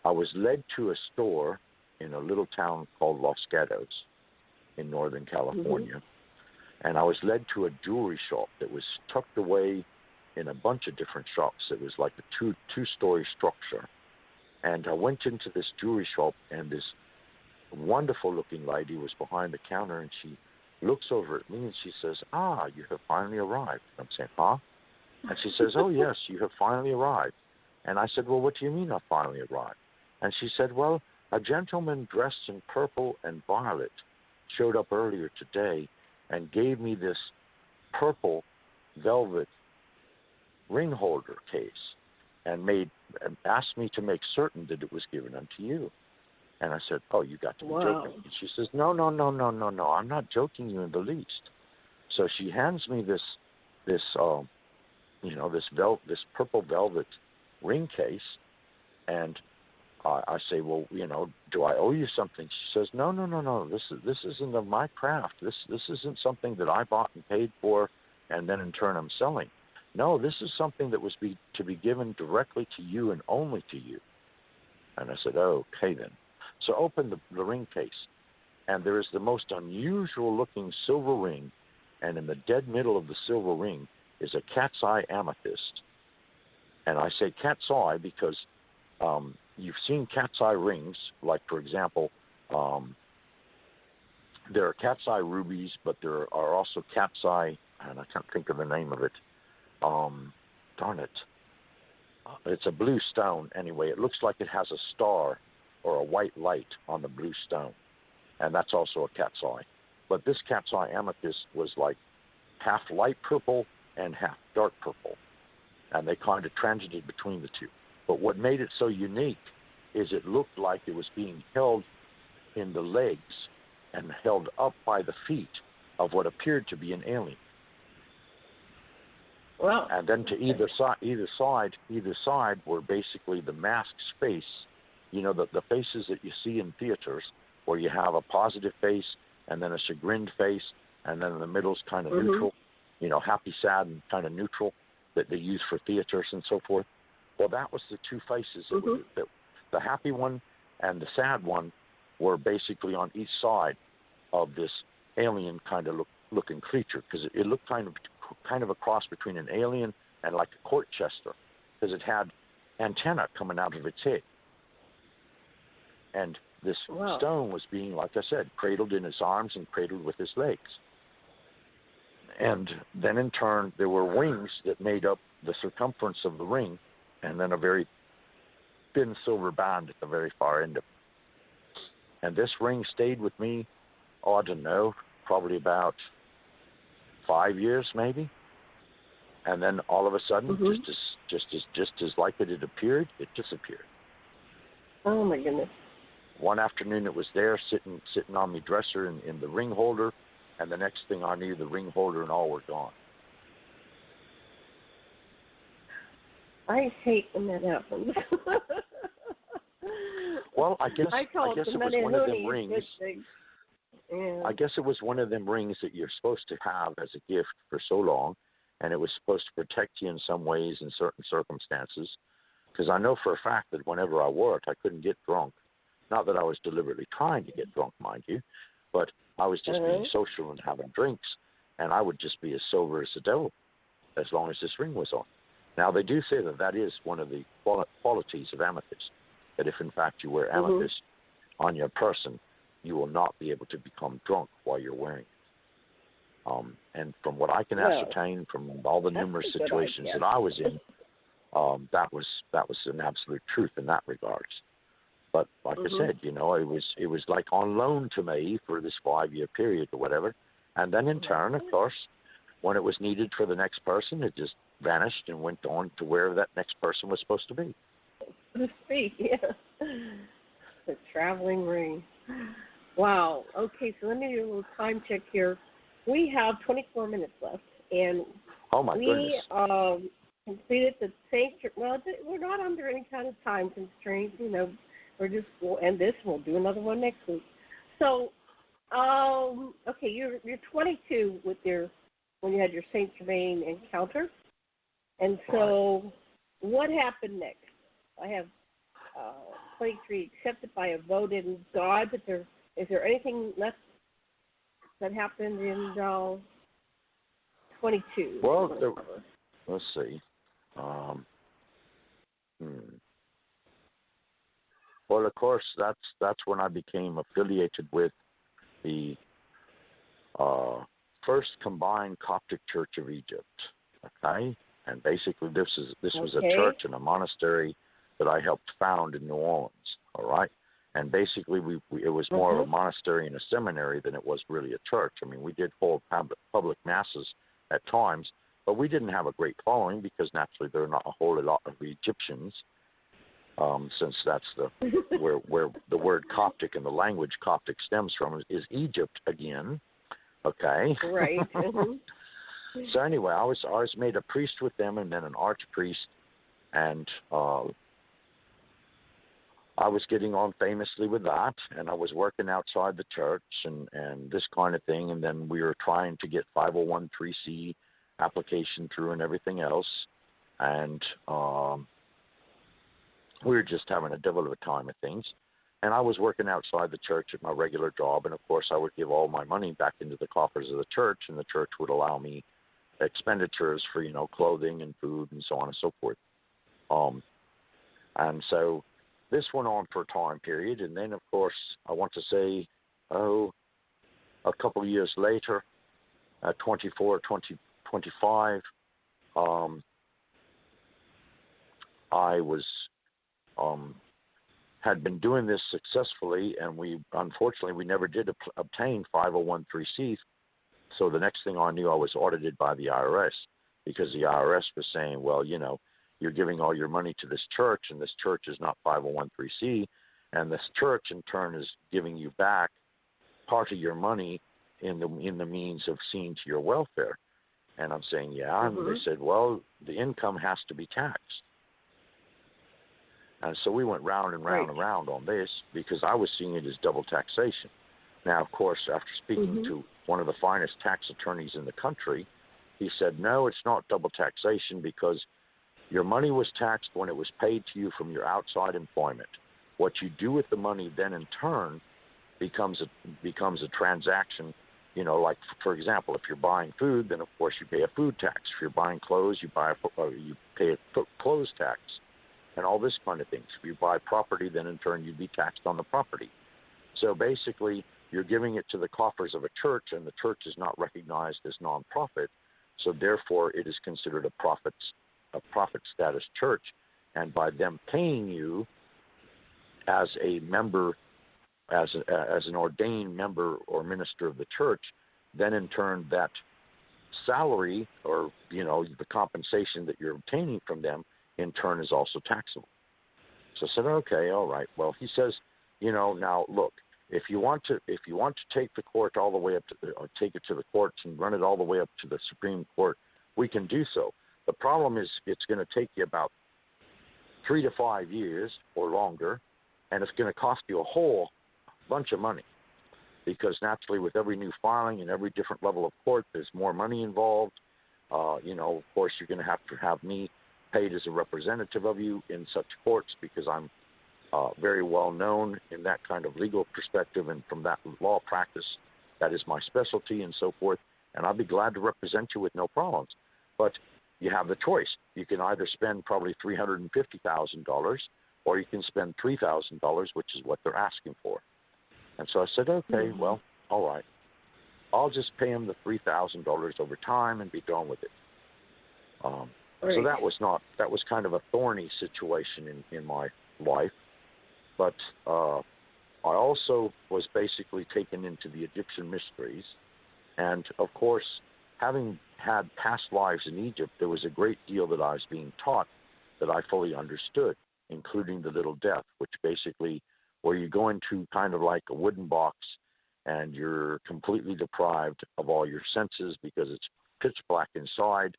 I was led to a store in a little town called Los Gatos in Northern California. And I was led to a jewelry shop that was tucked away in a bunch of different shops. It was like a two-story structure. And I went into this jewelry shop, and this wonderful-looking lady was behind the counter, and she looks over at me and she says, you have finally arrived. I'm saying, huh? And she says, oh, yes, you have finally arrived. And I said, well, what do you mean I finally arrived? And she said, well, a gentleman dressed in purple and violet showed up earlier today and gave me this purple velvet ring holder case and asked me to make certain that it was given unto you. And I said, oh, you got to be joking. And she says, no, I'm not joking you in the least. So she hands me this purple velvet ring case, and I say, well, do I owe you something? She says, no. This isn't of my craft. This isn't something that I bought and paid for, and then in turn I'm selling. No, this is something that was to be given directly to you and only to you. And I said, oh, okay then. So open the ring case, and there is the most unusual-looking silver ring, and in the dead middle of the silver ring is a cat's eye amethyst. And I say cat's eye because you've seen cat's eye rings, like, for example, there are cat's eye rubies, but there are also cat's eye, and I can't think of the name of it. Darn it. It's a blue stone anyway. It looks like it has a star or a white light on the blue stone, and that's also a cat's eye. But this cat's eye amethyst was like half light purple and half dark purple, and they kind of transited between the two. But what made it so unique is it looked like it was being held in the legs and held up by the feet of what appeared to be an alien. Wow. And then to either side were basically the masked face. The faces that you see in theaters, where you have a positive face and then a chagrined face, and then in the middle's kind of neutral, happy, sad, and kind of neutral that they use for theaters and so forth. Well, that was the two faces. That the happy one and the sad one were basically on each side of this alien kind of looking creature, because it looked kind of a cross between an alien and like a court jester, because it had antenna coming out of its head. And this stone was being, like I said, cradled in his arms and cradled with his legs. And then in turn, there were wings that made up the circumference of the ring, and then a very thin silver band at the very far end of it. And this ring stayed with me, I don't know, probably about 5 years maybe. And then all of a sudden, just as like it had appeared, it disappeared. Oh my goodness. One afternoon it was there sitting on my dresser in the ring holder, and the next thing I knew, the ring holder and all were gone. I hate when that happens. Well, I guess it was one of them rings. Yeah. I guess it was one of them rings that you're supposed to have as a gift for so long, and it was supposed to protect you in some ways in certain circumstances. Because I know for a fact that whenever I wore it, I couldn't get drunk. Not that I was deliberately trying to get drunk, mind you, but I was just being social and having drinks, and I would just be as sober as the devil as long as this ring was on. Now, they do say that is one of the qualities of amethyst, that if in fact you wear amethyst on your person, you will not be able to become drunk while you're wearing it. And from what I can ascertain from all the numerous situations that I was in, that was an absolute truth in that regards. But like I said, it was like on loan to me for this 5-year period or whatever. And then in turn, of course, when it was needed for the next person, it just vanished and went on to where that next person was supposed to be. Yeah. The traveling ring. Wow. Okay, so let me do a little time check here. We have 24 minutes left, and oh my goodness. Completed the sanctuary. Well, we're not under any kind of time constraints. We're just, and this we'll do another one next week. So, okay, you're 22 with when you had your Saint Germain encounter, and so what happened next? I have 23 accepted by a vote in God, but is there anything left that happened in 22? Well, let's see. Well, of course, that's when I became affiliated with the First Combined Coptic Church of Egypt. Okay, and basically this was a church and a monastery that I helped found in New Orleans. All right, and basically it was more of a monastery and a seminary than it was really a church. I mean, we did hold public masses at times, but we didn't have a great following because naturally there are not a whole lot of Egyptians. Since that's where the word Coptic and the language Coptic stems from is Egypt again, okay? Right. So anyway, I was made a priest with them and then an archpriest, and I was getting on famously with that, and I was working outside the church and this kind of thing, and then we were trying to get 501(c) application through and everything else, and we were just having a devil of a time of things. And I was working outside the church at my regular job, and of course I would give all my money back into the coffers of the church, and the church would allow me expenditures for, clothing and food and so on and so forth. And so this went on for a time period, and then of course I want to say, a couple of years later, at 24, 25, I was had been doing this successfully, and we never did obtain 501(c). So the next thing I knew, I was audited by the IRS, because the IRS was saying, well, you're giving all your money to this church, and this church is not 501(c), and this church in turn is giving you back part of your money in the means of seeing to your welfare. And I'm saying, yeah, and they said, well, the income has to be taxed. And so we went round and round and round on this, because I was seeing it as double taxation. Now, of course, after speaking to one of the finest tax attorneys in the country, he said, no, it's not double taxation, because your money was taxed when it was paid to you from your outside employment. What you do with the money then in turn becomes a transaction. Like, for example, if you're buying food, then of course you pay a food tax. If you're buying clothes, you pay a clothes tax. And all this kind of things. If you buy property, then in turn you'd be taxed on the property. So basically, you're giving it to the coffers of a church, and the church is not recognized as nonprofit, so therefore it is considered a profit status church. And by them paying you as a member, as an ordained member or minister of the church, then in turn that salary, or the compensation that you're obtaining from them, in turn is also taxable. So I said, okay, all right. Well, he says, now look, if you want to take the court all the way up take it to the courts and run it all the way up to the Supreme Court, we can do so. The problem is it's going to take you about 3 to 5 years or longer, and it's going to cost you a whole bunch of money, because naturally with every new filing and every different level of court, there's more money involved. Of course, you're going to have me paid as a representative of you in such courts, because I'm very well known in that kind of legal perspective, and from that law practice, that is my specialty and so forth, and I'll be glad to represent you with no problems. But you have the choice. You can either spend probably $350,000, or you can spend $3,000, which is what they're asking for. And so I said, okay, well, all right. I'll just pay them the $3,000 over time and be done with it. So that was kind of a thorny situation in my life. But I also was basically taken into the Egyptian mysteries. And, of course, having had past lives in Egypt, there was a great deal that I was being taught that I fully understood, including the little death, which basically, where you go into kind of like a wooden box and you're completely deprived of all your senses because it's pitch black inside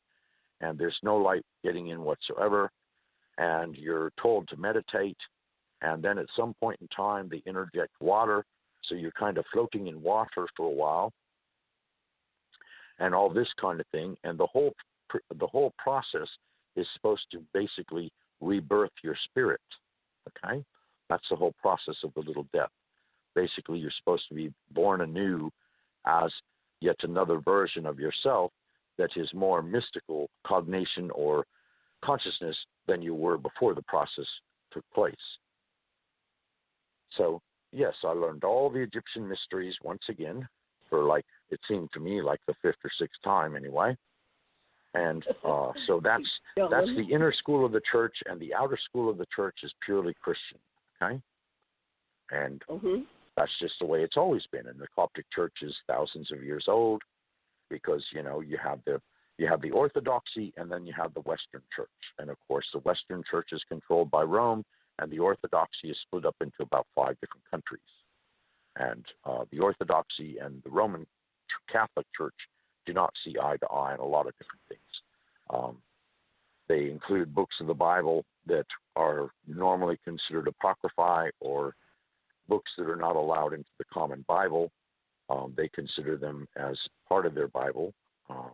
and there's no light getting in whatsoever, and you're told to meditate, and then at some point in time they interject water, so you're kind of floating in water for a while, and all this kind of thing, and the whole process is supposed to basically rebirth your spirit, okay? That's the whole process of the little death. Basically, you're supposed to be born anew as yet another version of yourself that is more mystical cognition or consciousness than you were before the process took place. So, yes, I learned all the Egyptian mysteries once again for, like, it seemed to me like the fifth or sixth time anyway. And so that's the inner school of the church, and the outer school of the church is purely Christian, okay? And that's just the way it's always been. And the Coptic Church is thousands of years old because, you know, you have the Orthodoxy and then you have the Western Church. And, of course, the Western Church is controlled by Rome, and the Orthodoxy is split up into about 5 different countries. And the Orthodoxy and the Roman Catholic Church do not see eye to eye on a lot of different things. They include books of the Bible that are normally considered apocryphae or books that are not allowed into the common Bible. They consider them as part of their Bible.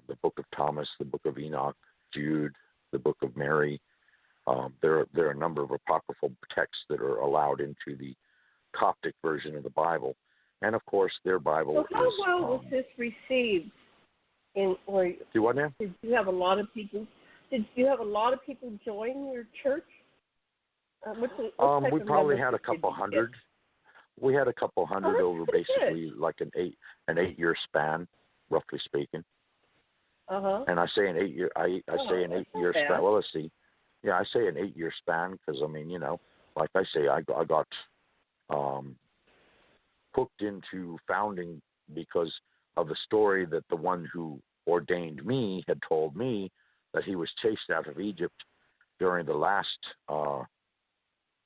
The Book of Thomas, the Book of Enoch, Jude, the Book of Mary. There are a number of apocryphal texts that are allowed into the Coptic version of the Bible. And, of course, their Bible how well was this received? Do what now? Did you have a lot of people? Did you have a lot of people join your church? We probably had a couple hundred. We had a couple hundred over basically good. Like an 8-year span, roughly speaking. And I say an 8-year. I say an 8-year span. Well, let's see. Yeah, I say an 8-year span because I mean, you know, like I say, I got hooked into founding because of the story that the one who ordained me had told me that he was chased out of Egypt during the last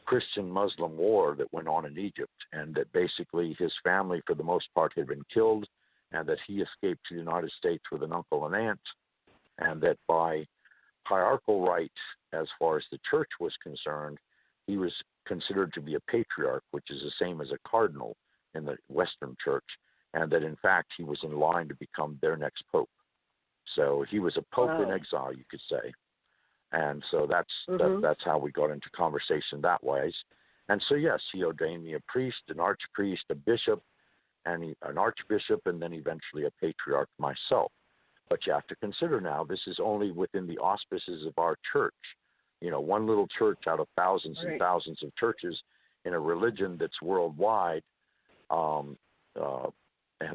Christian-Muslim war that went on in Egypt, and that basically his family, for the most part, had been killed, and that he escaped to the United States with an uncle and aunt, and that by hierarchical right, as far as the church was concerned, he was considered to be a patriarch, which is the same as a cardinal in the Western Church, and that in fact he was in line to become their next pope. So he was a pope in exile, you could say. And so that's how we got into conversation that way. And so, yes, he ordained me a priest, an archpriest, a bishop, and an archbishop, and then eventually a patriarch myself. But you have to consider now, this is only within the auspices of our church. You know, one little church out of thousands and thousands of churches in a religion that's worldwide. And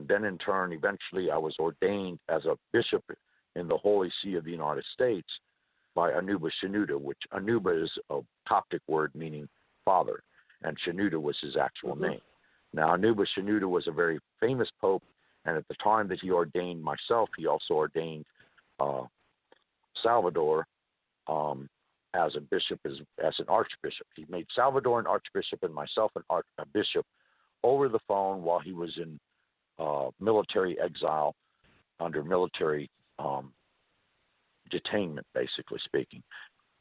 then in turn, eventually I was ordained as a bishop in the Holy See of the United States by Anuba Shenouda, which Anuba is a Coptic word meaning father, and Shenouda was his actual name. Now, Anuba Shenouda was a very famous pope, and at the time that he ordained myself, he also ordained Salvador as a bishop, as an archbishop. He made Salvador an archbishop and myself a bishop over the phone while he was in military exile under military detainment, basically speaking,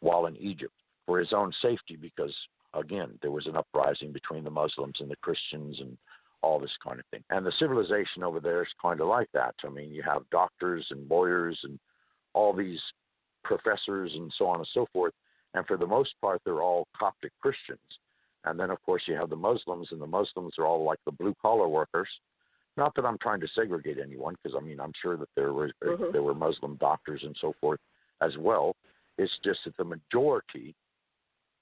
while in Egypt for his own safety because, again, there was an uprising between the Muslims and the Christians and all this kind of thing. And the civilization over there is kind of like that. I mean, you have doctors and lawyers and all these professors and so on and so forth, and for the most part, they're all Coptic Christians. And then, of course, you have the Muslims, and the Muslims are all like the blue-collar workers. Not that I'm trying to segregate anyone, because, I mean, I'm sure that there were Muslim doctors and so forth as well. It's just that the majority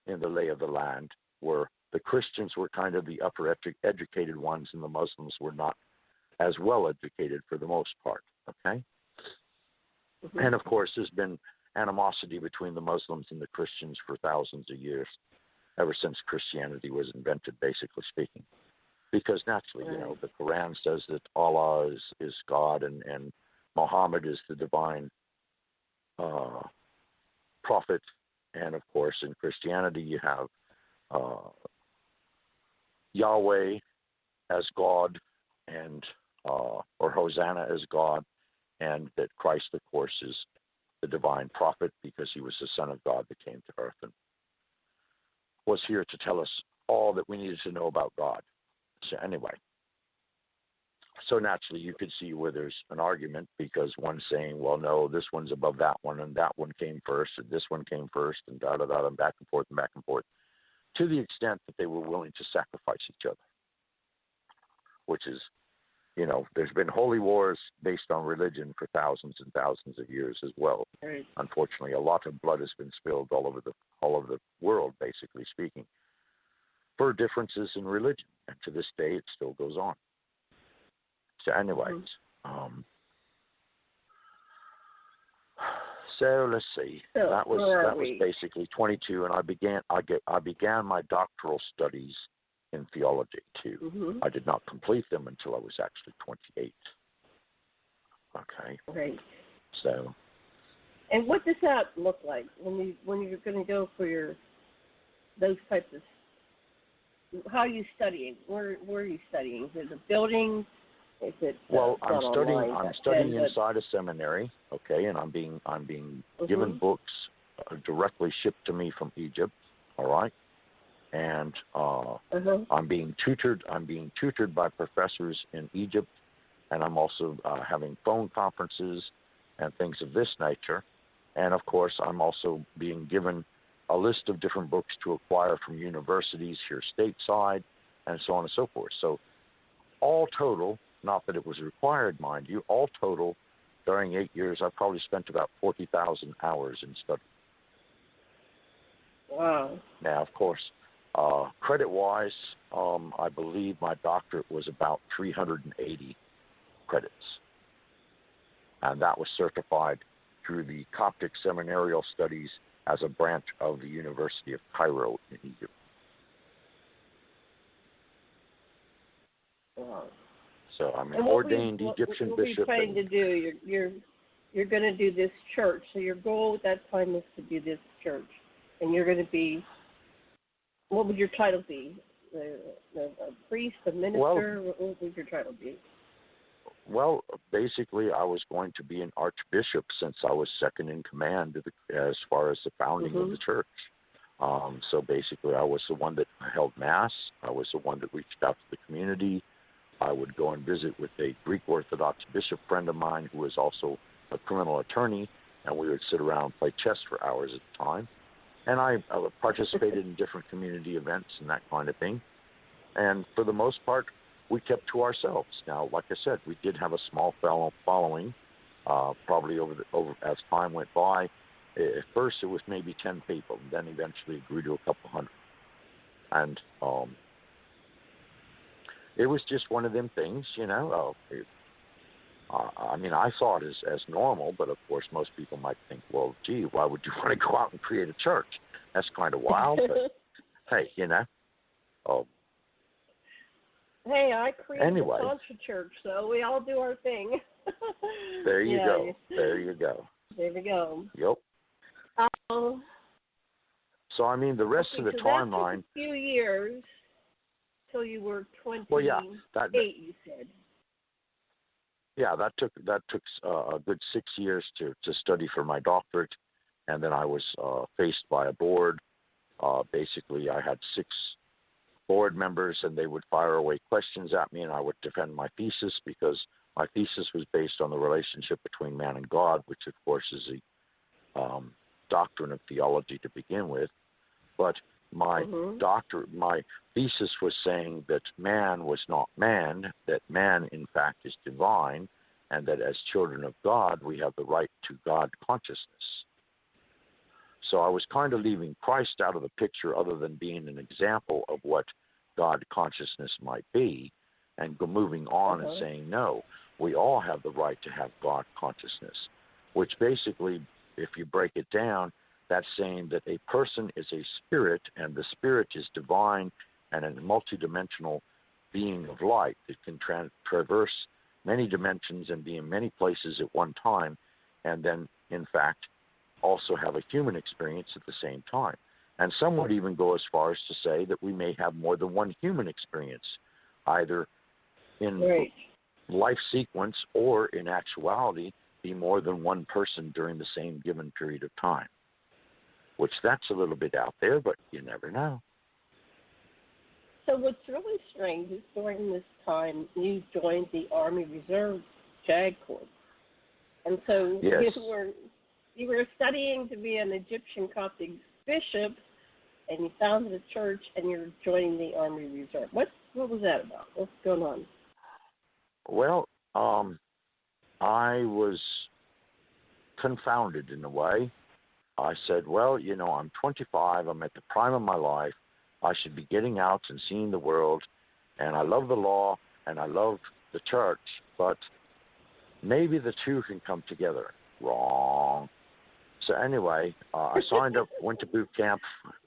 in the lay of the land were the Christians were kind of the upper educated ones, and the Muslims were not as well educated for the most part, okay? And, of course, there's been animosity between the Muslims and the Christians for thousands of years. ever since Christianity was invented, basically speaking. Because naturally, the Quran says that Allah is God and Muhammad is the divine prophet. And, of course, in Christianity, you have Yahweh as God and or Hosanna as God, and that Christ, of course, is the divine prophet because he was the Son of God that came to earth and was here to tell us all that we needed to know about God. So anyway, so naturally you could see where there's an argument because one's saying, well, no, this one's above that one, and that one came first, and this one came first, and da-da-da, and back and forth, to the extent that they were willing to sacrifice each other, which is, there's been holy wars based on religion for thousands and thousands of years as well. Right. Unfortunately, a lot of blood has been spilled all over the world, basically speaking, for differences in religion, and to this day it still goes on. So anyways, so let's see. So that was basically 22, and I began my doctoral studies in theology too. Mm-hmm. I did not complete them until I was actually 28. Okay. Right. So. And what does that look like when you're going to go for those types of? How are you studying? Where are you studying? Is it a building? Is it? Well, I'm studying inside a seminary. Okay, and I'm being given books directly shipped to me from Egypt. All right. And I'm being tutored. I'm being tutored by professors in Egypt, and I'm also having phone conferences and things of this nature. And of course, I'm also being given a list of different books to acquire from universities here stateside, and so on and so forth. So, all total, not that it was required, mind you, all total, during 8 years, I probably spent about 40,000 hours in study. Wow. Now, of course. Credit-wise, I believe my doctorate was about 380 credits. And that was certified through the Coptic Seminarial Studies as a branch of the University of Cairo in Egypt. Wow. So I'm an ordained Egyptian bishop. What are you trying to do? You're going to do this church. So your goal at that time is to do this church. And you're going to be... What would your title be? A priest, a minister? What would your title be? Well, basically, I was going to be an archbishop since I was second in command as far as the founding of the church. So basically, I was the one that held Mass. I was the one that reached out to the community. I would go and visit with a Greek Orthodox bishop friend of mine who was also a criminal attorney, and we would sit around and play chess for hours at a time. And I participated in different community events and that kind of thing. And for the most part, we kept to ourselves. Now, like I said, we did have a small following, probably over as time went by. At first, it was maybe 10 people, and then eventually it grew to a couple hundred. And it was just one of them things, I mean, I saw it as normal, but of course, most people might think, well, gee, why would you want to go out and create a church? That's kind of wild, but hey, Hey, I created anyway. a Tantra church, so we all do our thing. There you go. There you go. There we go. Yep. So, I mean, the rest of the timeline. That took a few years till you were 28, well, yeah, you said. Yeah, that took a good 6 years to study for my doctorate, and then I was faced by a board. Basically, I had 6 board members, and they would fire away questions at me, and I would defend my thesis because my thesis was based on the relationship between man and God, which, of course, is the doctrine of theology to begin with. But my my thesis was saying that man was not man, that man, in fact, is divine, and that as children of God, we have the right to God consciousness. So I was kind of leaving Christ out of the picture other than being an example of what God consciousness might be, and moving on and saying, no, we all have the right to have God consciousness, which basically, if you break it down, That's saying that a person is a spirit, and the spirit is divine and a multidimensional being of light that can traverse many dimensions and be in many places at one time, and then, in fact, also have a human experience at the same time. And some would even go as far as to say that we may have more than one human experience, either in life sequence or in actuality be more than one person during the same given period of time, which that's a little bit out there, but you never know. So what's really strange is during this time you joined the Army Reserve JAG Corps. And so yes. you were studying to be an Egyptian Coptic bishop, and you founded a church, and you're joining the Army Reserve. What was that about? What's going on? Well, I was confounded in a way. I said, well, you know, I'm 25. I'm at the prime of my life. I should be getting out and seeing the world, and I love the law, and I love the church, but maybe the two can come together. Wrong. So anyway, I signed up, went to boot camp,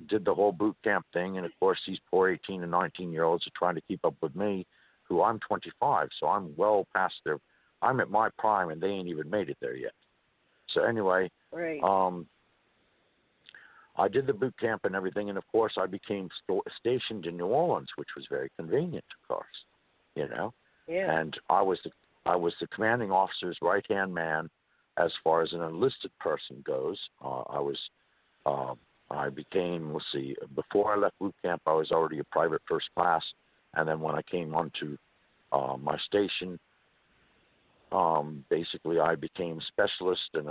did the whole boot camp thing, and of course these poor 18 and 19-year-olds are trying to keep up with me, who I'm 25, so I'm well past their, I'm at my prime, and they ain't even made it there yet. So anyway, I did the boot camp and everything, and of course I became stationed in New Orleans, which was very convenient, of course, you know. Yeah. And I was the commanding officer's right-hand man as far as an enlisted person goes. I became, let's see, before I left boot camp, I was already a private first class, and then when I came onto my station, basically I became specialist and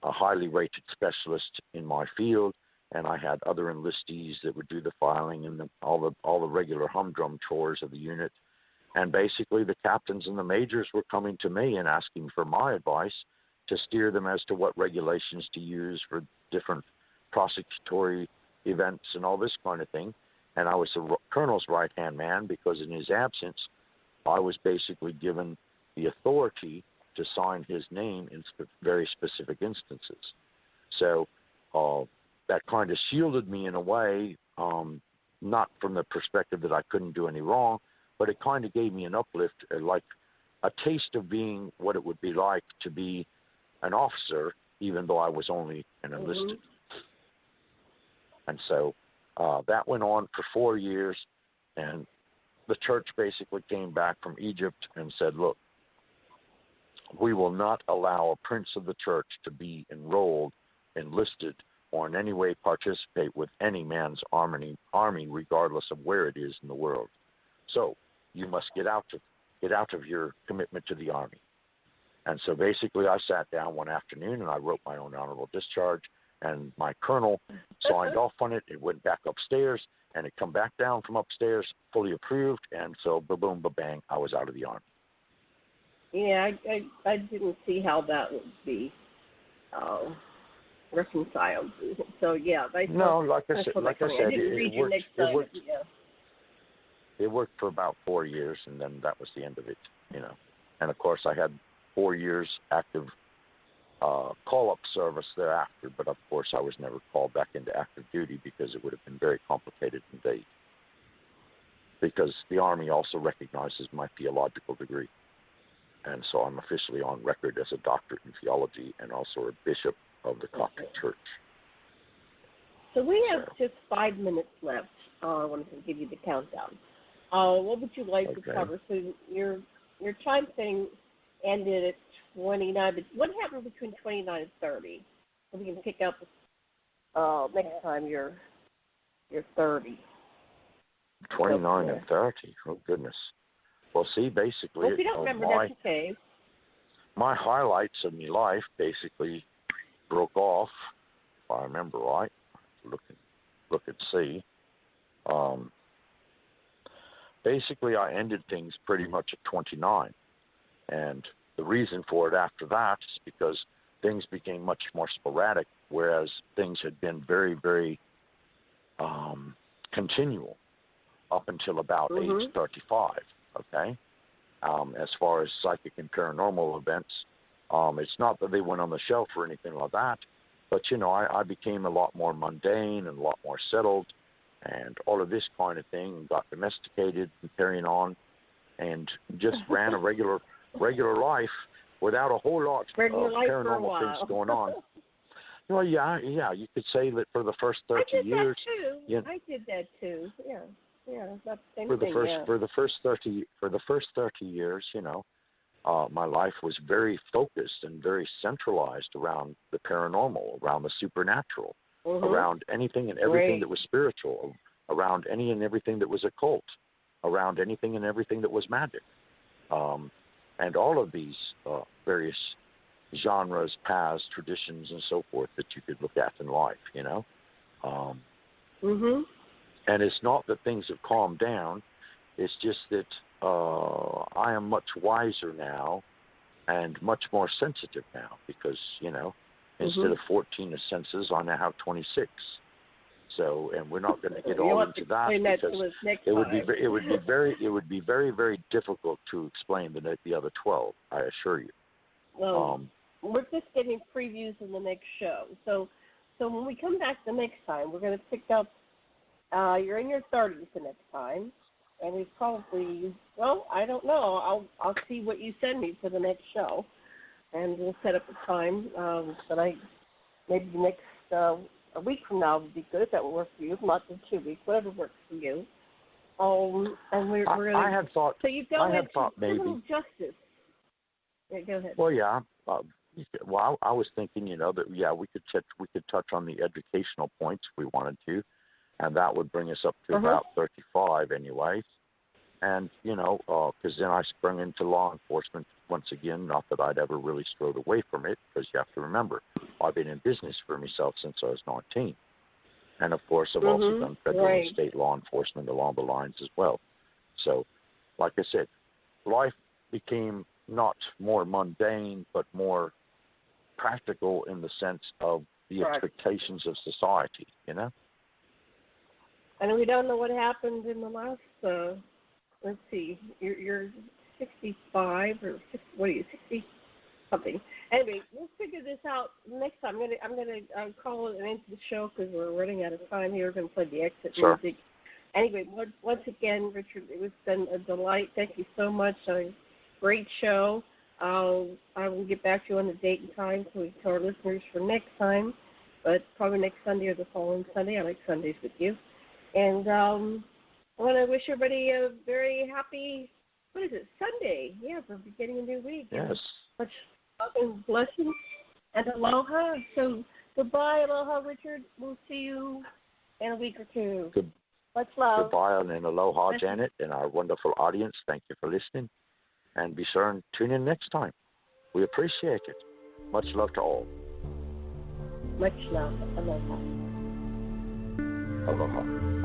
a highly rated specialist in my field, and I had other enlistees that would do the filing and all the regular humdrum chores of the unit. And basically the captains and the majors were coming to me and asking for my advice to steer them as to what regulations to use for different prosecutory events and all this kind of thing. And I was the colonel's right-hand man because in his absence, I was basically given the authority to sign his name in very specific instances. So that kind of shielded me in a way, not from the perspective that I couldn't do any wrong, but it kind of gave me an uplift, like a taste of being what it would be like to be an officer, even though I was only an enlisted. And so that went on for 4 years, and the church basically came back from Egypt and said, look, we will not allow a prince of the church to be enrolled, enlisted, or in any way participate with any man's army, regardless of where it is in the world. So you must get out of your commitment to the Army. And so basically I sat down one afternoon and I wrote my own honorable discharge, and my colonel signed off on it. It went back upstairs, and it come back down from upstairs, fully approved, and so ba-boom, ba-bang, I was out of the Army. Yeah, I didn't see how that would be reconciled. So yeah, like I said, it worked for about 4 years, and then that was the end of it, you know. And of course, I had 4 years active call-up service thereafter, but of course, I was never called back into active duty because it would have been very complicated indeed. Because the Army also recognizes my theological degree. And so I'm officially on record as a doctorate in theology and also a bishop of the Coptic Church. So we have just 5 minutes left. I wanted to give you the countdown. What would you like to cover? So your time thing ended at 29, but what happened between 29 and 30? So we can pick up next time you're 30. 29 and 30? Oh, goodness. Well, see, basically, well, if you don't remember, that's okay. My highlights of my life basically broke off, if I remember right. Look and see. Basically, I ended things pretty much at 29, and the reason for it after that is because things became much more sporadic, whereas things had been very, very continual up until about age 35. Okay, as far as psychic and paranormal events, it's not that they went on the shelf or anything like that. But, I became a lot more mundane and a lot more settled and all of this kind of thing, got domesticated and carrying on, and just ran a regular life without a whole lot of paranormal things going on. Well, yeah, you could say that for the first 30 years. I did that too. Yeah, that's the same for the thing. first for the first 30 years, my life was very focused and very centralized around the paranormal, around the supernatural, around anything and everything that was spiritual, around any and everything that was occult, around anything and everything that was magic, and all of these various genres, paths, traditions, and so forth that you could look at in life, And it's not that things have calmed down. It's just that I am much wiser now and much more sensitive now because, instead of 14 senses, I now have 26. So, and we're not going to get all into that because it would be very, very difficult to explain the other 12. I assure you. Well, we're just getting previews in the next show. So when we come back the next time, we're going to pick up. You're in your 30s the next time, and it's probably, I don't know. I'll see what you send me for the next show, and we'll set up a time. But maybe the next a week from now would be good if that would work for you. Not in 2 weeks, whatever works for you. And we're going to. I had thought. So you go into maybe criminal justice. Yeah, go ahead. Well, yeah. I was thinking, that we could touch on the educational points if we wanted to, and that would bring us up to about 35 anyway. And because then I sprung into law enforcement once again. Not that I'd ever really strode away from it, because you have to remember, I've been in business for myself since I was 19, and of course I've also done federal and state law enforcement along the lines as well. So, like I said, life became not more mundane, but more practical in the sense of the expectations of society, And we don't know what happened in the last, let's see, you're 65 or 60, what are you, 60 something. Anyway, we'll figure this out next time. I'm gonna call it an end to the show because we're running out of time here. We're going to play the exit music. Anyway, once again, Richard, it's been a delight. Thank you so much. Great show. I will get back to you on the date and time so we tell our listeners for next time, but probably next Sunday or the following Sunday. I like Sundays with you. And I want to wish everybody a very happy, Sunday. Yeah, for beginning a new week. Yes. Much love and blessings and aloha. So goodbye, aloha, Richard. We'll see you in a week or two. Much love. Goodbye and aloha, Janet, and our wonderful audience. Thank you for listening. And be sure and tune in next time. We appreciate it. Much love to all. Much love. Aloha. Aloha.